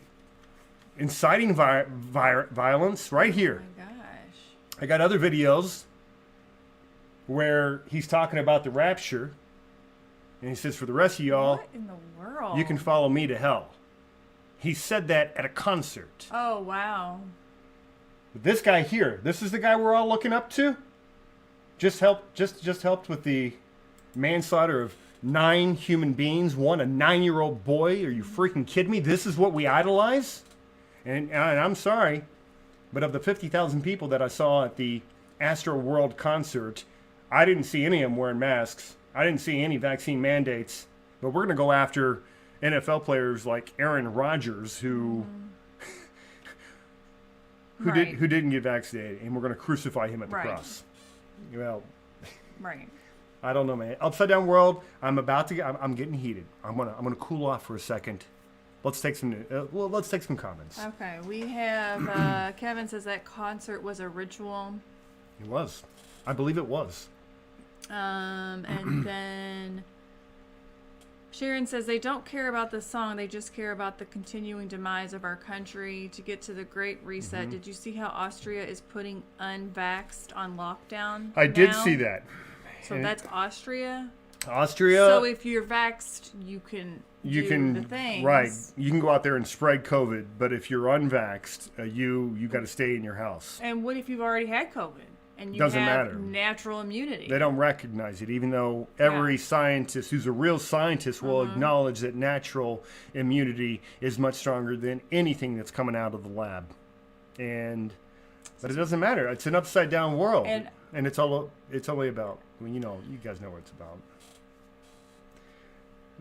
inciting violence right here. Oh, my gosh. I got other videos where he's talking about the rapture, and he says, for the rest of y'all, what in the world? You can follow me to hell. He said that at a concert. Oh, wow. This guy here, this is the guy we're all looking up to. Just helped with the manslaughter of 9 human beings, one a 9-year-old boy. Are you freaking kidding me? This is what we idolize? And I'm sorry, but of the 50,000 people that I saw at the Astro World concert, I didn't see any of them wearing masks. I didn't see any vaccine mandates. But we're going to go after NFL players like Aaron Rodgers who didn't get vaccinated, and we're going to crucify him at the cross. Well, right. I don't know, man. Upside down world. I'm getting heated. I'm gonna cool off for a second. Let's take some comments. Okay, we have Kevin says that concert was a ritual. It was. I believe it was. And then Sharon says they don't care about the song, they just care about the continuing demise of our country to get to the Great Reset. Did you see how Austria is putting unvaxxed on lockdown? I did see that. So that's Austria? Austria. So if you're vaxxed, you can do the things. Right. You can go out there and spread COVID, but if you're unvaxxed, you got to stay in your house. And what if you've already had COVID? And you Doesn't have matter. natural immunity. They don't recognize it, even though every scientist who's a real scientist will acknowledge that natural immunity is much stronger than anything that's coming out of the lab. But it doesn't matter. It's an upside down world, and it's only about. I mean, you guys know what it's about.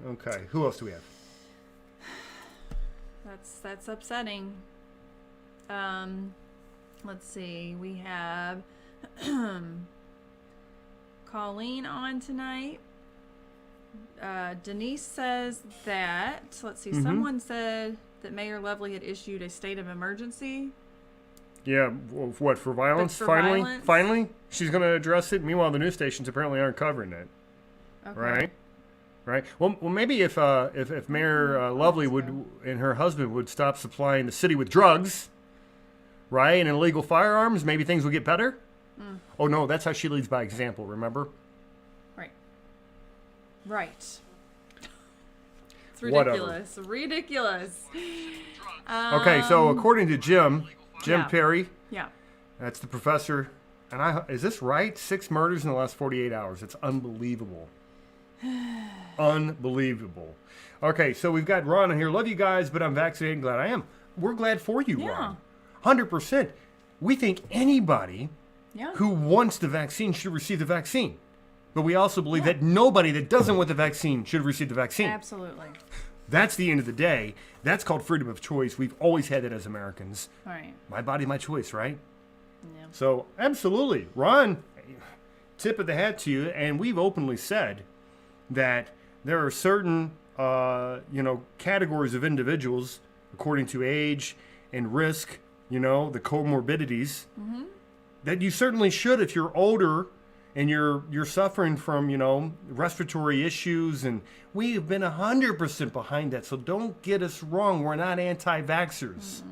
Okay, who else do we have? That's upsetting. Let's see. We have Colleen on tonight. Denise says that, let's see, someone said that Mayor Lovely had issued a state of emergency. Yeah, what, for violence? Finally? She's going to address it? Meanwhile, the news stations apparently aren't covering it. Okay. Right? Well, maybe if Mayor Lovely and her husband would stop supplying the city with drugs, right, and illegal firearms, maybe things would get better? Oh, no, that's how she leads by example, remember? Right. It's ridiculous. Whatever. Ridiculous. Okay, so according to Jim Perry, yeah, that's the professor, and is this right? 6 murders in the last 48 hours. It's unbelievable. Unbelievable. Okay, so we've got Ron in here. Love you guys, but I'm vaccinated. Glad I am. We're glad for you, Ron. 100%. We think anybody who wants the vaccine should receive the vaccine. But we also believe that nobody that doesn't want the vaccine should receive the vaccine. Absolutely. That's the end of the day. That's called freedom of choice. We've always had that as Americans. Right. My body, my choice, right? Yeah. So, absolutely. Ron, tip of the hat to you. And we've openly said that there are certain, categories of individuals, according to age and risk, the comorbidities, that you certainly should if you're older and you're suffering from, respiratory issues, and we have been 100% behind that. So don't get us wrong. We're not anti-vaxxers.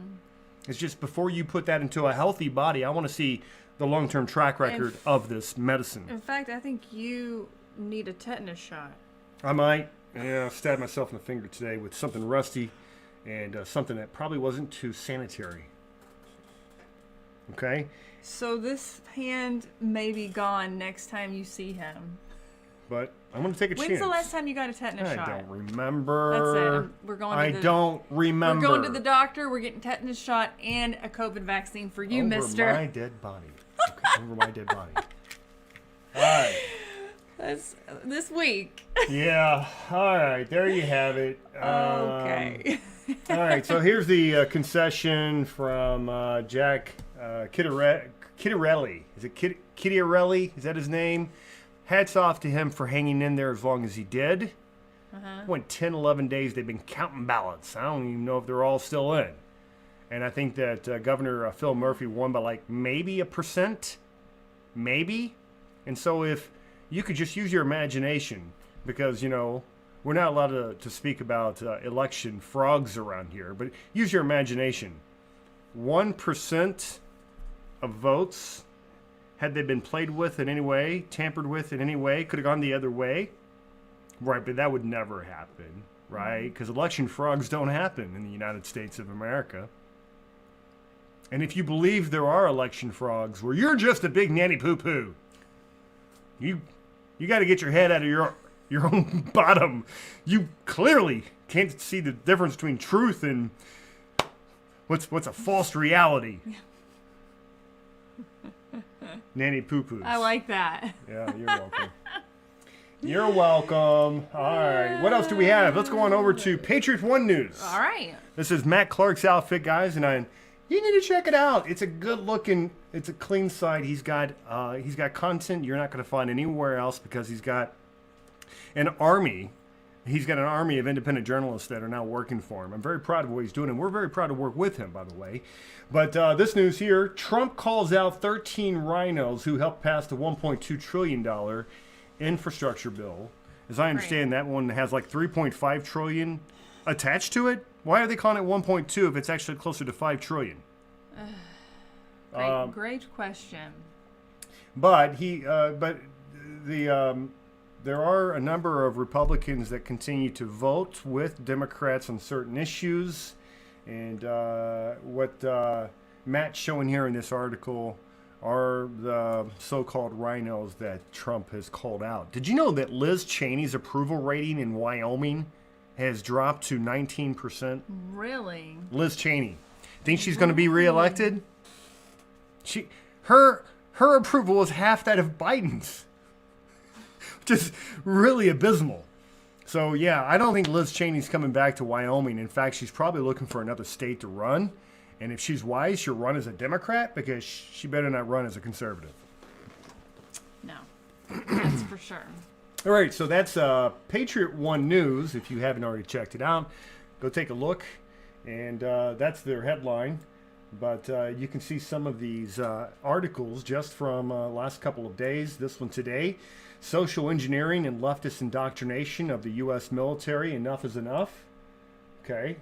It's just before you put that into a healthy body, I want to see the long-term track record of this medicine. In fact, I think you need a tetanus shot. I might. Yeah, I stabbed myself in the finger today with something rusty and something that probably wasn't too sanitary. Okay? So this hand may be gone next time you see him. But I'm going to take a chance. When's the last time you got a tetanus shot? I don't remember. That's it. We're going to don't remember. We're going to the doctor. We're getting tetanus shot and a COVID vaccine for you, mister. Over my dead body. Okay, over my dead body. All right. That's this week. Yeah. All right. There you have it. Okay. All right. So here's the concession from Jack Ciattarelli. Is it Ciattarelli? Is that his name? Hats off to him for hanging in there as long as he did. Went 10, 11 days. They've been counting ballots. I don't even know if they're all still in. And I think that Governor Phil Murphy won by maybe 1%. Maybe. And so if you could just use your imagination, because, we're not allowed to speak about election frogs around here, but use your imagination. 1% of votes, had they been played with in any way, tampered with in any way, could have gone the other way. Right, but that would never happen, right? Because election frogs don't happen in the United States of America. And if you believe there are election frogs, well, you're just a big nanny poo-poo. You got to get your head out of your own bottom. You clearly can't see the difference between truth and what's a false reality. Nanny poo-poos. I like that. Yeah, you're welcome. You're welcome. All right. What else do we have? Let's go on over to Patriot One News. All right. This is Matt Clark's outfit, guys, and you need to check it out. It's a good-looking, it's a clean site. He's got content you're not going to find anywhere else because he's got an army. He's got an army of independent journalists that are now working for him. I'm very proud of what he's doing, and we're very proud to work with him, by the way. But this news here, Trump calls out 13 rhinos who helped pass the $1.2 trillion infrastructure bill. As I understand, that one has $3.5 trillion attached to it. Why are they calling it 1.2 if it's actually closer to 5 trillion? Great question. But there are a number of Republicans that continue to vote with Democrats on certain issues. And what Matt's showing here in this article are the so-called rhinos that Trump has called out. Did you know that Liz Cheney's approval rating in Wyoming has dropped to 19%? Really? Liz Cheney. Think she's going to be reelected? Her approval is half that of Biden's, which is really abysmal. So, yeah, I don't think Liz Cheney's coming back to Wyoming. In fact, she's probably looking for another state to run. And if she's wise, she'll run as a Democrat because she better not run as a conservative. No, that's for sure. All right, so that's Patriot One News. If you haven't already checked it out, go take a look. And that's their headline. But you can see some of these articles just from last couple of days. This one today, Social Engineering and Leftist Indoctrination of the U.S. Military, Enough is Enough. Okay,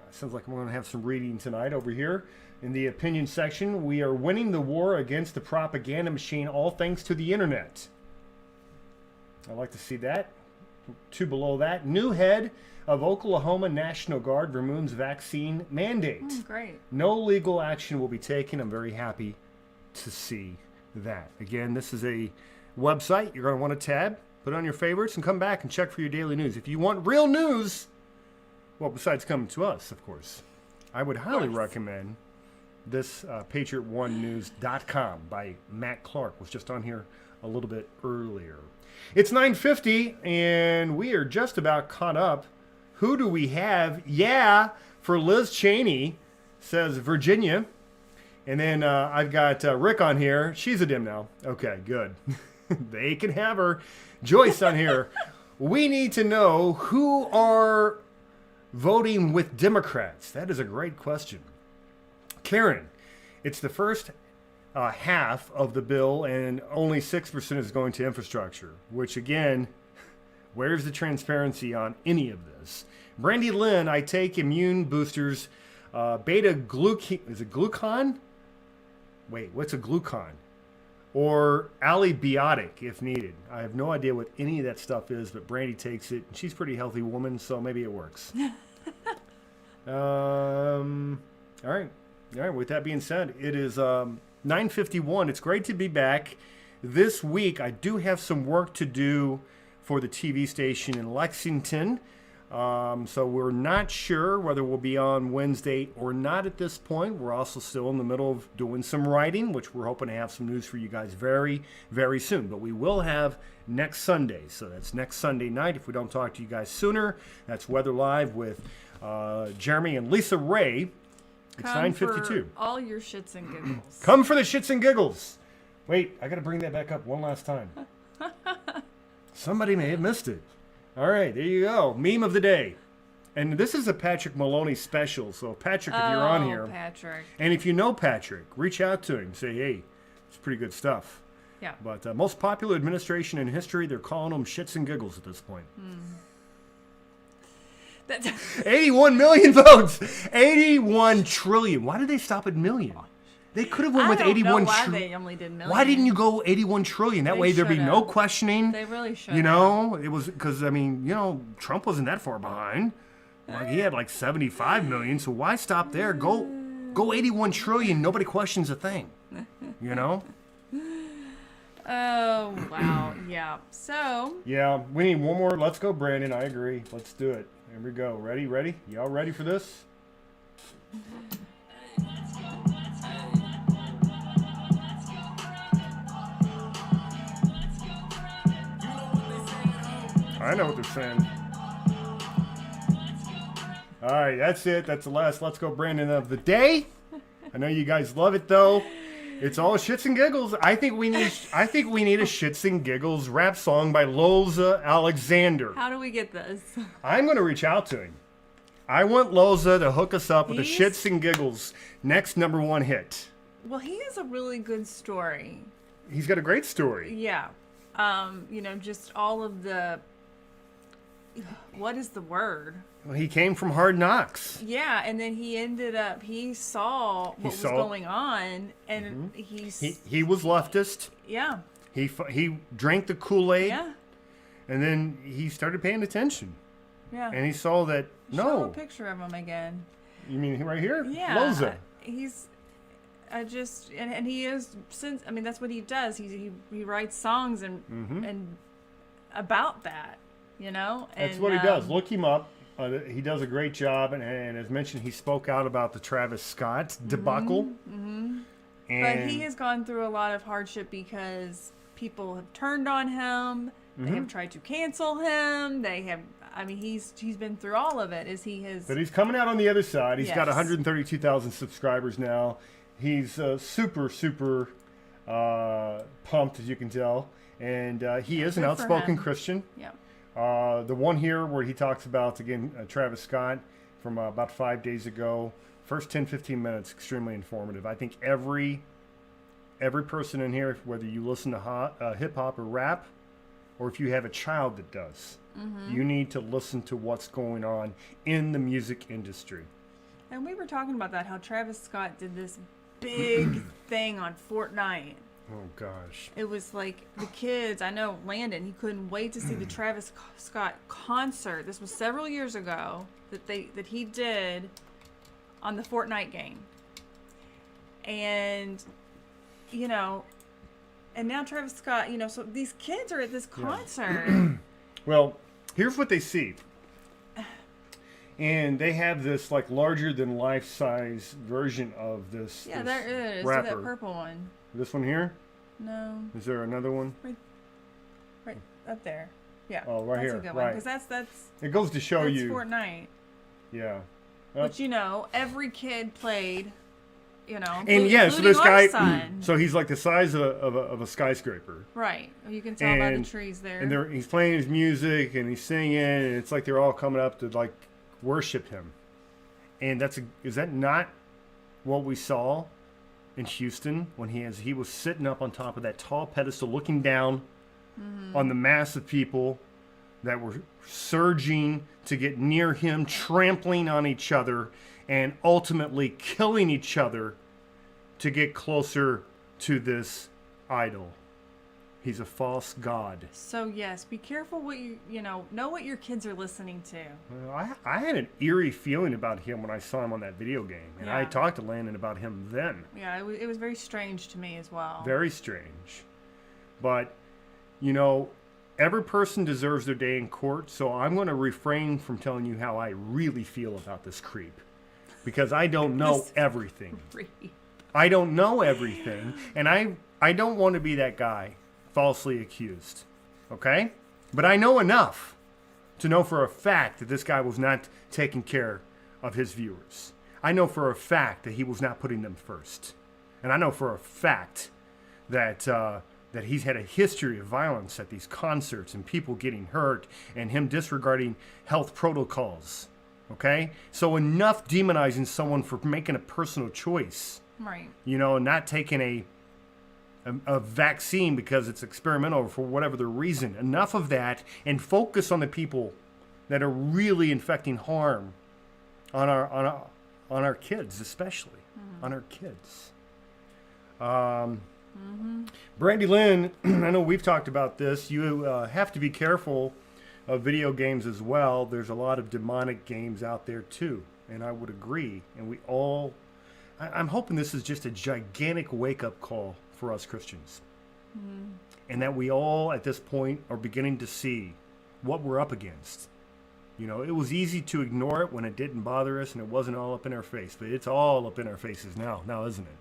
sounds like I'm going to have some reading tonight over here. In the opinion section, we are winning the war against the propaganda machine, all thanks to the internet. I'd like to see that. Two below that, new head of Oklahoma National Guard removes vaccine mandate. Great. No legal action will be taken. I'm very happy to see that. Again, this is a website. You're going to want to tab, put it on your favorites, and come back and check for your daily news. If you want real news, well, besides coming to us, of course, I would highly recommend this PatriotOneNews.com by Matt Clark. Was just on here a little bit earlier. It's 9:50, and we are just about caught up. Who do we have? Yeah, for Liz Cheney, says Virginia. And then I've got Rick on here. She's a dim now. Okay, good. They can have her. Joyce on here. We need to know who are voting with Democrats. That is a great question. Karen, it's the first half of the bill, and only 6% is going to infrastructure, which again, where's the transparency on any of this? Brandy Lynn, I take immune boosters, beta-glucan, is it glucon? Wait, what's a glucon? Or allibiotic if needed. I have no idea what any of that stuff is, but Brandy takes it. She's a pretty healthy woman, so maybe it works. All right. With that being said, it is 9:51. It's great to be back. This week, I do have some work to do for the TV station in Lexington. So we're not sure whether we'll be on Wednesday or not at this point. We're also still in the middle of doing some writing, which we're hoping to have some news for you guys very, very soon. But we will have next Sunday. So that's next Sunday night. If we don't talk to you guys sooner, that's Weather Live with Jeremy and Lisa Ray. It's 9:52. All your shits and giggles. Come for the shits and giggles. Wait, I got to bring that back up one last time. Somebody may have missed it. All right, there you go. Meme of the day. And this is a Patrick Maloney special. So, Patrick, if you're on here. Patrick. And if you know Patrick, reach out to him. Say, hey, it's pretty good stuff. Yeah. But most popular administration in history, they're calling them shits and giggles at this point. That's 81 million votes. 81 trillion. Why did they stop at million? They could have went with 81 why trillion. they only did million. Why didn't you go 81 trillion? That way there'd be no questioning. They really should. You know, it was because, I mean, you know, Trump wasn't that far behind. Like, he had like 75 million, so why stop there? Go 81 trillion. Nobody questions a thing. You know? Oh, wow. Yeah. So. Yeah, we need one more. Let's go, Brandon. I agree. Let's do it. Here we go. Ready? Y'all ready for this? I know what they're saying. All right, that's it. That's the last Let's Go Brandon of the day. I know you guys love it though. It's all shits and giggles. I think we need a shits and giggles rap song by Loza Alexander. How do we get this? I'm going to reach out to him. I want Loza to hook us up with the shits and giggles next #1 hit. Well, he has a really good story. He's got a great story. Yeah. You know, just all of the, what is the word? Well, he came from Hard Knocks. Yeah, and then he ended up, he saw what was going on, and he was leftist. Yeah. He drank the Kool-Aid. Yeah. And then he started paying attention. Yeah. And he saw that, Show a picture of him again. You mean right here? Yeah. Loza. He's, I just and he is since I mean that's what he does. He writes songs and about that, you know. That's what he does. Look him up. He does a great job, and as mentioned, he spoke out about the Travis Scott debacle. But he has gone through a lot of hardship because people have turned on him. They have tried to cancel him. They have. I mean, he's been through all of it. But he's coming out on the other side. He's got 132,000 subscribers now. He's super pumped, as you can tell, and he is an outspoken Christian. Yeah. The one here where he talks about, again, Travis Scott from about 5 days ago. First 10-15 minutes, extremely informative. I think every person in here, whether you listen to hip-hop or rap, or if you have a child that does, you need to listen to what's going on in the music industry. And we were talking about that, how Travis Scott did this big thing on Fortnite. Oh, gosh. It was like the kids, I know Landon, he couldn't wait to see the Travis Scott concert. This was several years ago that he did on the Fortnite game. And, you know, and now Travis Scott, you know, so these kids are at this concert. Well, here's what they see. And they have this, like, larger-than-life-size version of this Yeah, there is. rapper. That purple one. This one here? No. Is there another one? Right up there. Yeah. Oh, right that's here. A good right. one, 'cause that's It goes to show that's you. Fortnite. Yeah. But, you know, every kid played, you know, And yeah, so this guy, son. so he's like the size of a skyscraper. Right. You can tell by the trees there. And he's playing his music and he's singing, and it's like they're all coming up to like worship him. And is that not what we saw in Houston when he was sitting up on top of that tall pedestal, looking down on the mass of people that were surging to get near him, trampling on each other, and ultimately killing each other to get closer to this idol. He's a false god. So yes, be careful what you know what your kids are listening to. Well, I had an eerie feeling about him when I saw him on that video game, and I talked to Landon about him then. Yeah, it was very strange to me as well. Very strange. But, you know, every person deserves their day in court, so I'm going to refrain from telling you how I really feel about this creep. Because I don't know everything. I don't know everything, and I don't want to be that guy falsely accused. Okay? But I know enough to know for a fact that this guy was not taking care of his viewers. I know for a fact that he was not putting them first. And I know for a fact that he's had a history of violence at these concerts and people getting hurt and him disregarding health protocols. Okay? So enough demonizing someone for making a personal choice. Right. You know, not taking a vaccine because it's experimental or for whatever the reason. Enough of that, and focus on the people that are really infecting harm on our kids, especially on our kids. Brandy Lynn, I know we've talked about this. You have to be careful of video games as well. There's a lot of demonic games out there too, and I would agree. And I'm hoping this is just a gigantic wake-up call for us Christians. And that we all, at this point, are beginning to see what we're up against. You know, it was easy to ignore it when it didn't bother us and it wasn't all up in our face. But it's all up in our faces now, isn't it?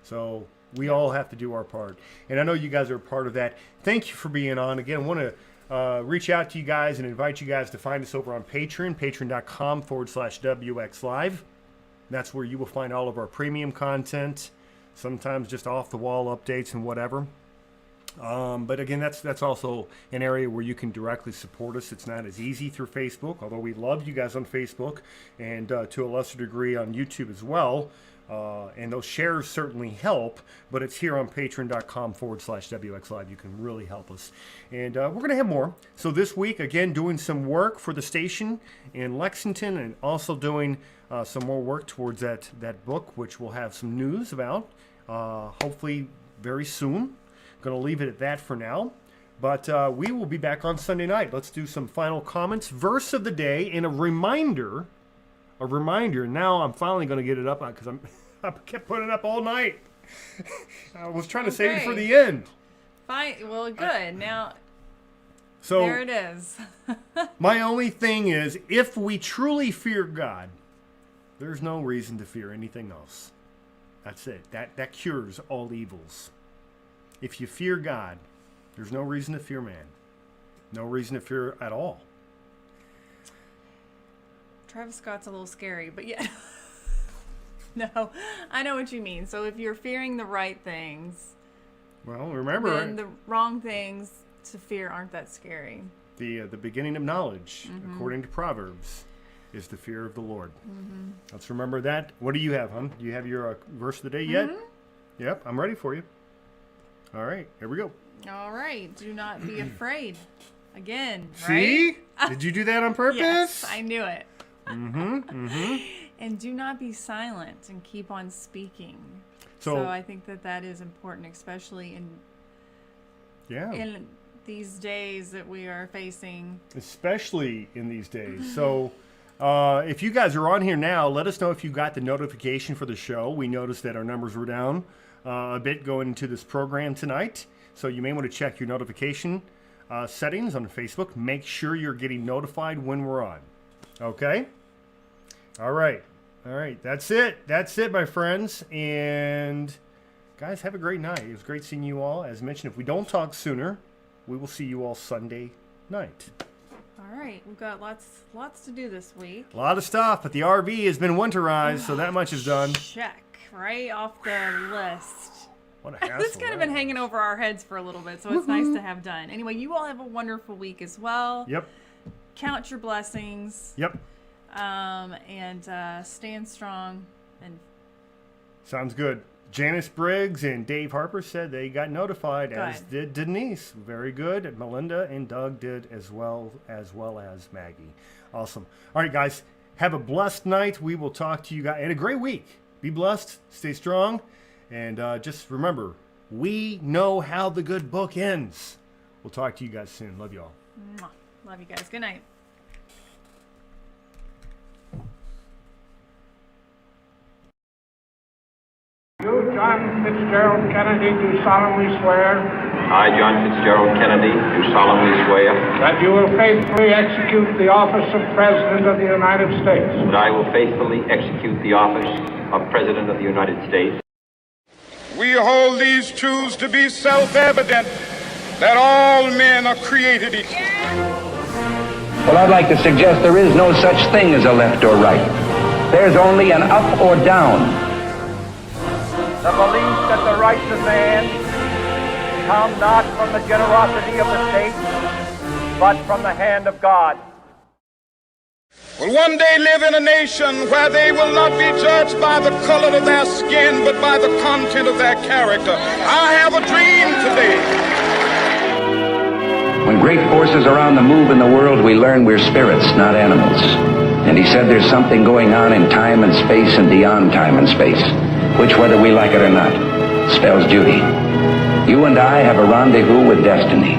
So we all have to do our part. And I know you guys are a part of that. Thank you for being on. Again, I want to reach out to you guys and invite you guys to find us over on Patreon, patreon.com/WXLive. That's where you will find all of our premium content, sometimes just off-the-wall updates and whatever. But again, that's also an area where you can directly support us. It's not as easy through Facebook, although we love you guys on Facebook and to a lesser degree on YouTube as well. And those shares certainly help, but it's here on patreon.com/WXLive. You can really help us. And we're going to have more. So this week, again, doing some work for the station in Lexington and also doing some more work towards that book, which we'll have some news about, hopefully very soon. Going to leave it at that for now. But we will be back on Sunday night. Let's do some final comments, verse of the day, and a reminder. Now I'm finally going to get it up because I kept putting it up all night. I was trying to save it for the end. Fine. Well, good. Now, so there it is. My only thing is, if we truly fear God, there's no reason to fear anything else. That's it. That cures all evils. If you fear God, there's no reason to fear man. No reason to fear at all. Travis Scott's a little scary, but yeah. No, I know what you mean. So if you're fearing the right things, well, remember, then the wrong things to fear aren't that scary. The beginning of knowledge, according to Proverbs, is the fear of the Lord. Let's remember that. What do you have, hon? Do you have your verse of the day yet? Yep, I'm ready for you. All right, here we go. All right, do not be afraid. Again, See? Right? Did you do that on purpose? Yes, I knew it. And do not be silent and keep on speaking. So I think that is important, especially in these days that we are facing. Especially in these days. So if you guys are on here now, let us know if you got the notification for the show. We noticed that our numbers were down a bit going into this program tonight. So you may want to check your notification settings on Facebook. Make sure you're getting notified when we're on. Okay? All right. That's it, my friends. And guys, have a great night. It was great seeing you all. As mentioned, if we don't talk sooner, we will see you all Sunday night. All right. We've got lots to do this week. A lot of stuff, but the RV has been winterized, so that much is done. Check. Right off the list. What a hassle. It's kind of been hanging over our heads for a little bit, so it's nice to have done. Anyway, you all have a wonderful week as well. Yep. Count your blessings. Yep. And stand strong. And sounds good. Janice Briggs and Dave Harper said they got notified, as did Denise. Very good. Melinda and Doug did as well as Maggie. Awesome. All right, guys. Have a blessed night. We will talk to you guys. And a great week. Be blessed. Stay strong. And just remember, we know how the good book ends. We'll talk to you guys soon. Love you all. Love you guys. Good night. You, John Fitzgerald Kennedy, do solemnly swear. I, John Fitzgerald Kennedy, do solemnly swear. That you will faithfully execute the office of President of the United States. That I will faithfully execute the office of President of the United States. We hold these truths to be self-evident, that all men are created equal. Well, I'd like to suggest there is no such thing as a left or right. There's only an up or down. The belief that the rights of man come not from the generosity of the state, but from the hand of God. Will one day live in a nation where they will not be judged by the color of their skin, but by the content of their character. I have a dream today. When great forces are on the move in the world, we learn we're spirits, not animals. And he said there's something going on in time and space and beyond time and space, which, whether we like it or not, spells duty. You and I have a rendezvous with destiny.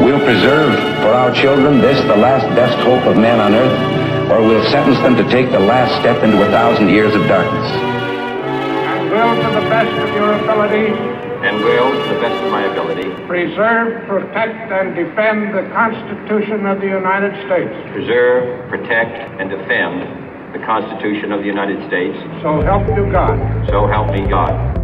We'll preserve for our children this, the last best hope of man on earth, or we'll sentence them to take the last step into 1,000 years of darkness. And will, to the best of your ability, preserve, protect, and defend the Constitution of the United States. Preserve, protect, and defend the Constitution of the United States. So help you God. So help me God.